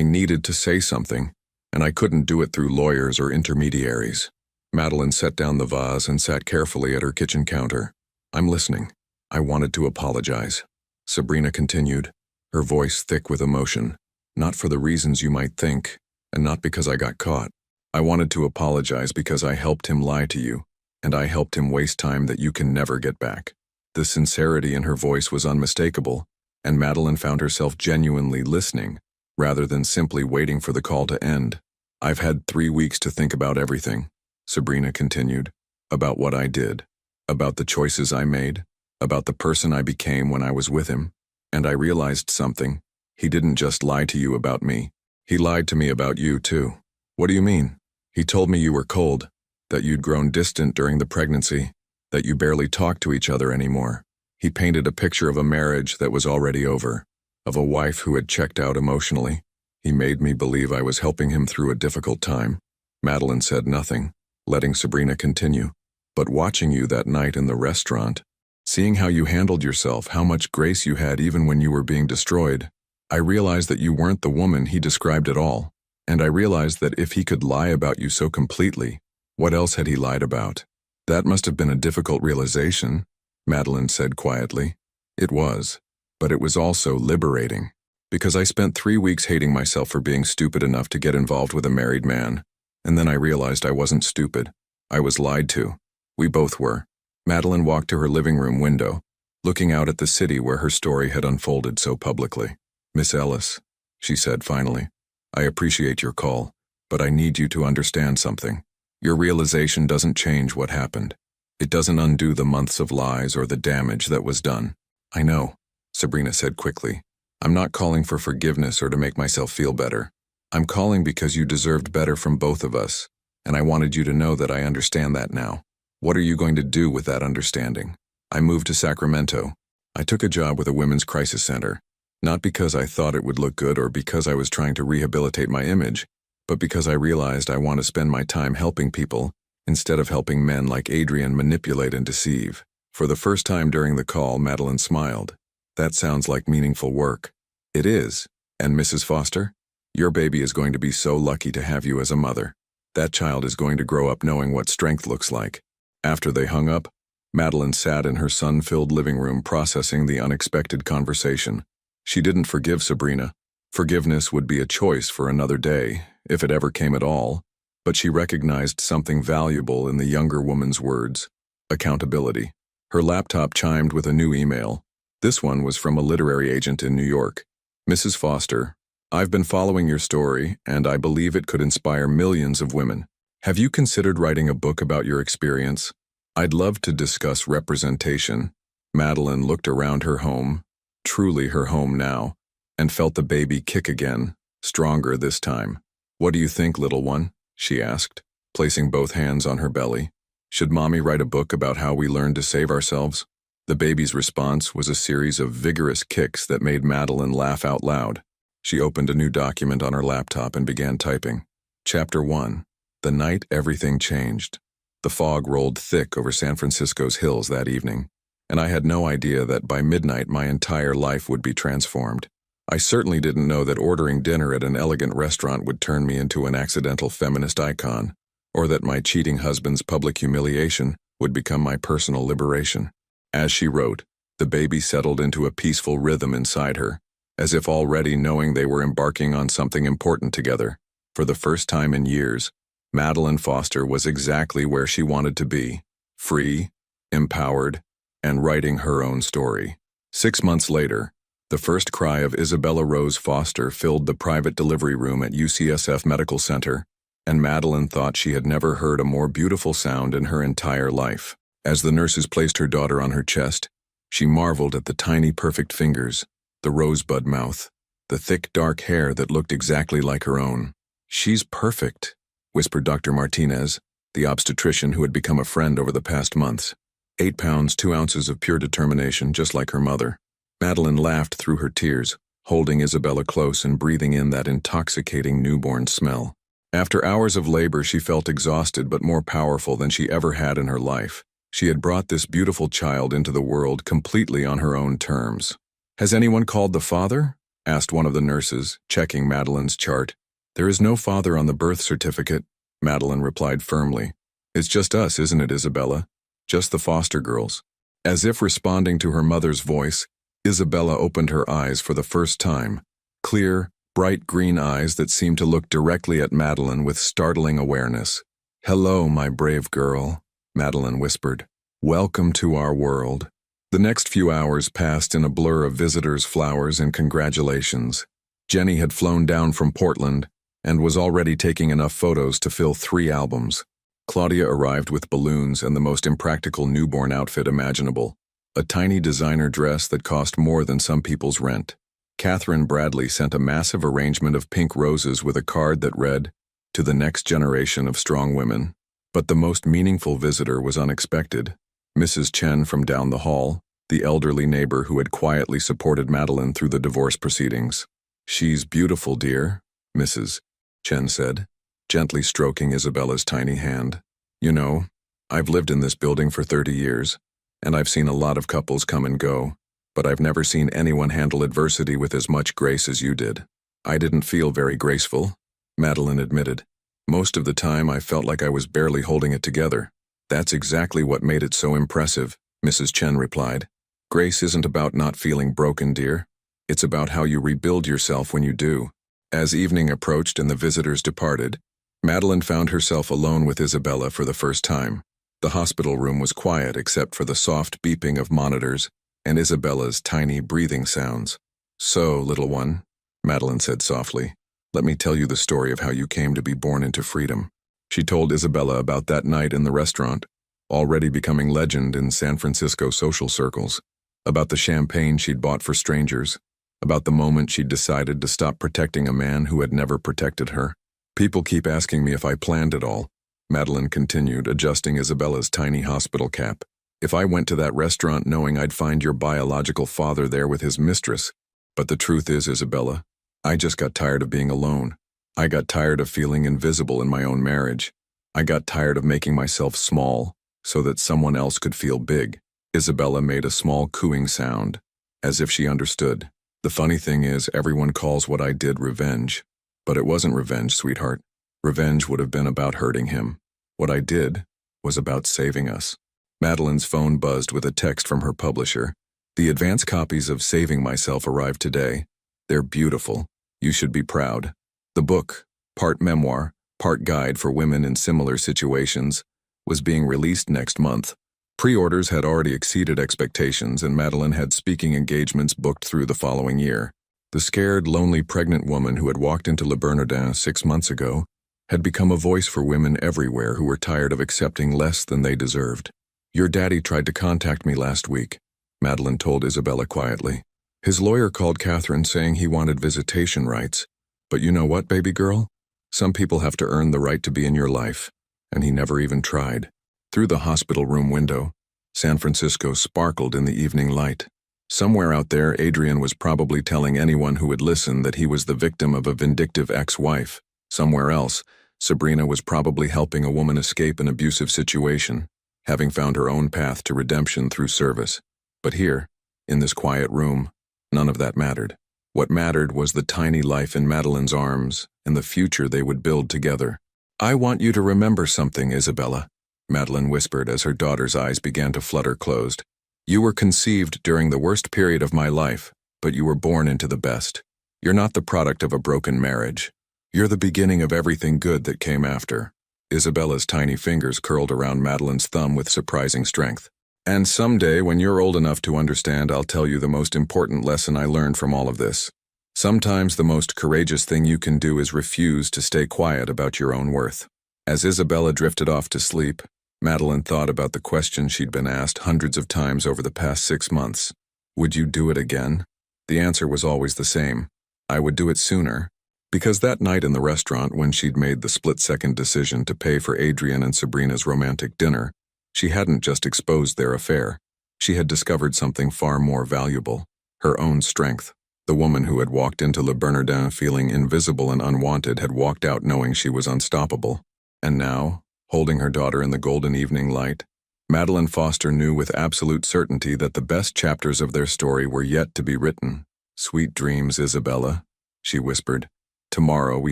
needed to say something, and I couldn't do it through lawyers or intermediaries." Madeline set down the vase and sat carefully at her kitchen counter. "I'm listening. I wanted to apologize," Sabrina continued, her voice thick with emotion. "Not for the reasons you might think, and not because I got caught. I wanted to apologize because I helped him lie to you, and I helped him waste time that you can never get back." The sincerity in her voice was unmistakable, and Madeline found herself genuinely listening, rather than simply waiting for the call to end. "I've had 3 weeks to think about everything," Sabrina continued, "about what I did, about the choices I made, about the person I became when I was with him, and I realized something. He didn't just lie to you about me. He lied to me about you, too." "What do you mean?" "He told me you were cold, that you'd grown distant during the pregnancy, that you barely talked to each other anymore. He painted a picture of a marriage that was already over, of a wife who had checked out emotionally. He made me believe I was helping him through a difficult time." Madeline said nothing, letting Sabrina continue. "But watching you that night in the restaurant, seeing how you handled yourself, how much grace you had even when you were being destroyed, I realized that you weren't the woman he described at all. And I realized that if he could lie about you so completely, what else had he lied about?" "That must have been a difficult realization," Madeline said quietly. "It was, but it was also liberating. Because I spent 3 weeks hating myself for being stupid enough to get involved with a married man, and then I realized I wasn't stupid. I was lied to. We both were." Madeline walked to her living room window, looking out at the city where her story had unfolded so publicly. "Miss Ellis," she said finally, "I appreciate your call, but I need you to understand something. Your realization doesn't change what happened. It doesn't undo the months of lies or the damage that was done." "I know," Sabrina said quickly. "I'm not calling for forgiveness or to make myself feel better. I'm calling because you deserved better from both of us, and I wanted you to know that I understand that now. What are you going to do with that understanding?" "I moved to Sacramento. I took a job with a women's crisis center. Not because I thought it would look good or because I was trying to rehabilitate my image, but because I realized I want to spend my time helping people instead of helping men like Adrian manipulate and deceive." For the first time during the call, Madeline smiled. "That sounds like meaningful work." "It is. And Mrs. Foster, your baby is going to be so lucky to have you as a mother. That child is going to grow up knowing what strength looks like." After they hung up, Madeline sat in her sun-filled living room processing the unexpected conversation. She didn't forgive Sabrina. Forgiveness would be a choice for another day, if it ever came at all, but she recognized something valuable in the younger woman's words: accountability. Her laptop chimed with a new email. This one was from a literary agent in New York. "Mrs. Foster, I've been following your story, and I believe it could inspire millions of women. Have you considered writing a book about your experience? I'd love to discuss representation." Madeline looked around her home, truly her home now, and felt the baby kick again, stronger this time. "What do you think, little one?" she asked, placing both hands on her belly. "Should Mommy write a book about how we learned to save ourselves?" The baby's response was a series of vigorous kicks that made Madeline laugh out loud. She opened a new document on her laptop and began typing. Chapter 1. The night everything changed. The fog rolled thick over San Francisco's hills that evening, and I had no idea that by midnight my entire life would be transformed. I certainly didn't know that ordering dinner at an elegant restaurant would turn me into an accidental feminist icon, or that my cheating husband's public humiliation would become my personal liberation. As she wrote, the baby settled into a peaceful rhythm inside her, as if already knowing they were embarking on something important together. For the first time in years, Madeline Foster was exactly where she wanted to be, free, empowered, and writing her own story. 6 months later, the first cry of Isabella Rose Foster filled the private delivery room at UCSF Medical Center, and Madeline thought she had never heard a more beautiful sound in her entire life. As the nurses placed her daughter on her chest, she marveled at the tiny perfect fingers, the rosebud mouth, the thick dark hair that looked exactly like her own. "She's perfect," whispered Dr. Martinez, the obstetrician who had become a friend over the past months. 8 pounds, 2 ounces of pure determination, just like her mother. Madeline laughed through her tears, holding Isabella close and breathing in that intoxicating newborn smell. After hours of labor, she felt exhausted but more powerful than she ever had in her life. She had brought this beautiful child into the world completely on her own terms. "Has anyone called the father?" asked one of the nurses, checking Madeline's chart. "There is no father on the birth certificate," Madeline replied firmly. "It's just us, isn't it, Isabella? Just the Foster girls." As if responding to her mother's voice, Isabella opened her eyes for the first time, clear, bright green eyes that seemed to look directly at Madeline with startling awareness. "Hello, my brave girl," Madeline whispered. "Welcome to our world." The next few hours passed in a blur of visitors, flowers, and congratulations. Jenny had flown down from Portland and was already taking enough photos to fill 3 albums. Claudia arrived with balloons and the most impractical newborn outfit imaginable, a tiny designer dress that cost more than some people's rent. Catherine Bradley sent a massive arrangement of pink roses with a card that read, "To the next generation of strong women." But the most meaningful visitor was unexpected. Mrs. Chen from down the hall, the elderly neighbor who had quietly supported Madeline through the divorce proceedings. "She's beautiful, dear," Mrs. Chen said, gently stroking Isabella's tiny hand. "You know, I've lived in this building for 30 years, and I've seen a lot of couples come and go, but I've never seen anyone handle adversity with as much grace as you did." "I didn't feel very graceful," Madeline admitted. "Most of the time I felt like I was barely holding it together." "That's exactly what made it so impressive," Mrs. Chen replied. "Grace isn't about not feeling broken, dear. It's about how you rebuild yourself when you do." As evening approached and the visitors departed, Madeline found herself alone with Isabella for the first time. The hospital room was quiet except for the soft beeping of monitors and Isabella's tiny breathing sounds. "So, little one," Madeline said softly, "let me tell you the story of how you came to be born into freedom." She told Isabella about that night in the restaurant, already becoming legend in San Francisco social circles, about the champagne she'd bought for strangers, about the moment she'd decided to stop protecting a man who had never protected her. "People keep asking me if I planned it all," Madeline continued, adjusting Isabella's tiny hospital cap. "If I went to that restaurant knowing I'd find your biological father there with his mistress. But the truth is, Isabella, I just got tired of being alone. I got tired of feeling invisible in my own marriage. I got tired of making myself small so that someone else could feel big." Isabella made a small cooing sound, as if she understood. "The funny thing is, everyone calls what I did revenge. But it wasn't revenge, sweetheart. Revenge would have been about hurting him. What I did was about saving us." Madeline's phone buzzed with a text from her publisher. "The advance copies of Saving Myself arrived today. They're beautiful. You should be proud." The book, part memoir, part guide for women in similar situations, was being released next month. Pre-orders had already exceeded expectations, and Madeline had speaking engagements booked through the following year. The scared, lonely pregnant woman who had walked into Le Bernardin 6 months ago had become a voice for women everywhere who were tired of accepting less than they deserved. "Your daddy tried to contact me last week," Madeline told Isabella quietly. "His lawyer called Catherine saying he wanted visitation rights. But you know what, baby girl? Some people have to earn the right to be in your life, and he never even tried." Through the hospital room window, San Francisco sparkled in the evening light. Somewhere out there, Adrian was probably telling anyone who would listen that he was the victim of a vindictive ex-wife. Somewhere else, Sabrina was probably helping a woman escape an abusive situation, having found her own path to redemption through service. But here, in this quiet room, none of that mattered. What mattered was the tiny life in Madeline's arms and the future they would build together. "I want you to remember something, Isabella," Madeline whispered as her daughter's eyes began to flutter closed. "You were conceived during the worst period of my life, but you were born into the best. You're not the product of a broken marriage. You're the beginning of everything good that came after." Isabella's tiny fingers curled around Madeline's thumb with surprising strength. And someday, when you're old enough to understand, I'll tell you the most important lesson I learned from all of this. Sometimes the most courageous thing you can do is refuse to stay quiet about your own worth. As Isabella drifted off to sleep, Madeline thought about the question she'd been asked hundreds of times over the past 6 months. Would you do it again? The answer was always the same. I would do it sooner. Because that night in the restaurant, when she'd made the split-second decision to pay for Adrian and Sabrina's romantic dinner, she hadn't just exposed their affair. She had discovered something far more valuable: her own strength. The woman who had walked into Le Bernardin feeling invisible and unwanted had walked out knowing she was unstoppable. And now, holding her daughter in the golden evening light, Madeline Foster knew with absolute certainty that the best chapters of their story were yet to be written. "Sweet dreams, Isabella," she whispered. "Tomorrow we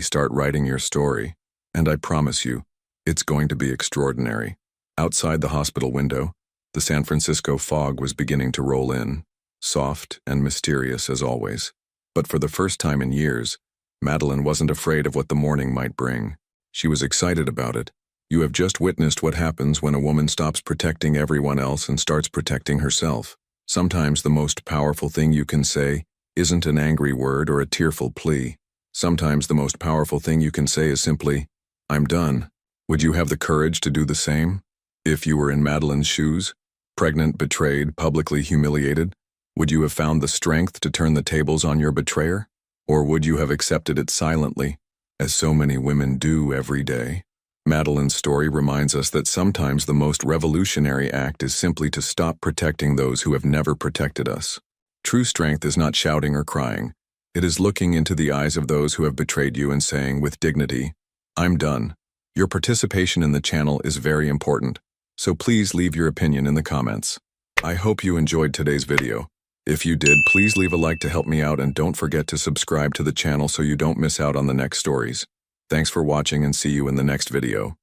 start writing your story, and I promise you, it's going to be extraordinary." Outside the hospital window, the San Francisco fog was beginning to roll in, soft and mysterious as always. But for the first time in years, Madeline wasn't afraid of what the morning might bring. She was excited about it. You have just witnessed what happens when a woman stops protecting everyone else and starts protecting herself. Sometimes the most powerful thing you can say isn't an angry word or a tearful plea. Sometimes the most powerful thing you can say is simply, "I'm done." Would you have the courage to do the same? If you were in Madeline's shoes, pregnant, betrayed, publicly humiliated, would you have found the strength to turn the tables on your betrayer? Or would you have accepted it silently, as so many women do every day? Madeline's story reminds us that sometimes the most revolutionary act is simply to stop protecting those who have never protected us. True strength is not shouting or crying. It is looking into the eyes of those who have betrayed you and saying with dignity, "I'm done." Your participation in the channel is very important, so please leave your opinion in the comments. I hope you enjoyed today's video. If you did, please leave a like to help me out, and don't forget to subscribe to the channel so you don't miss out on the next stories. Thanks for watching, and see you in the next video.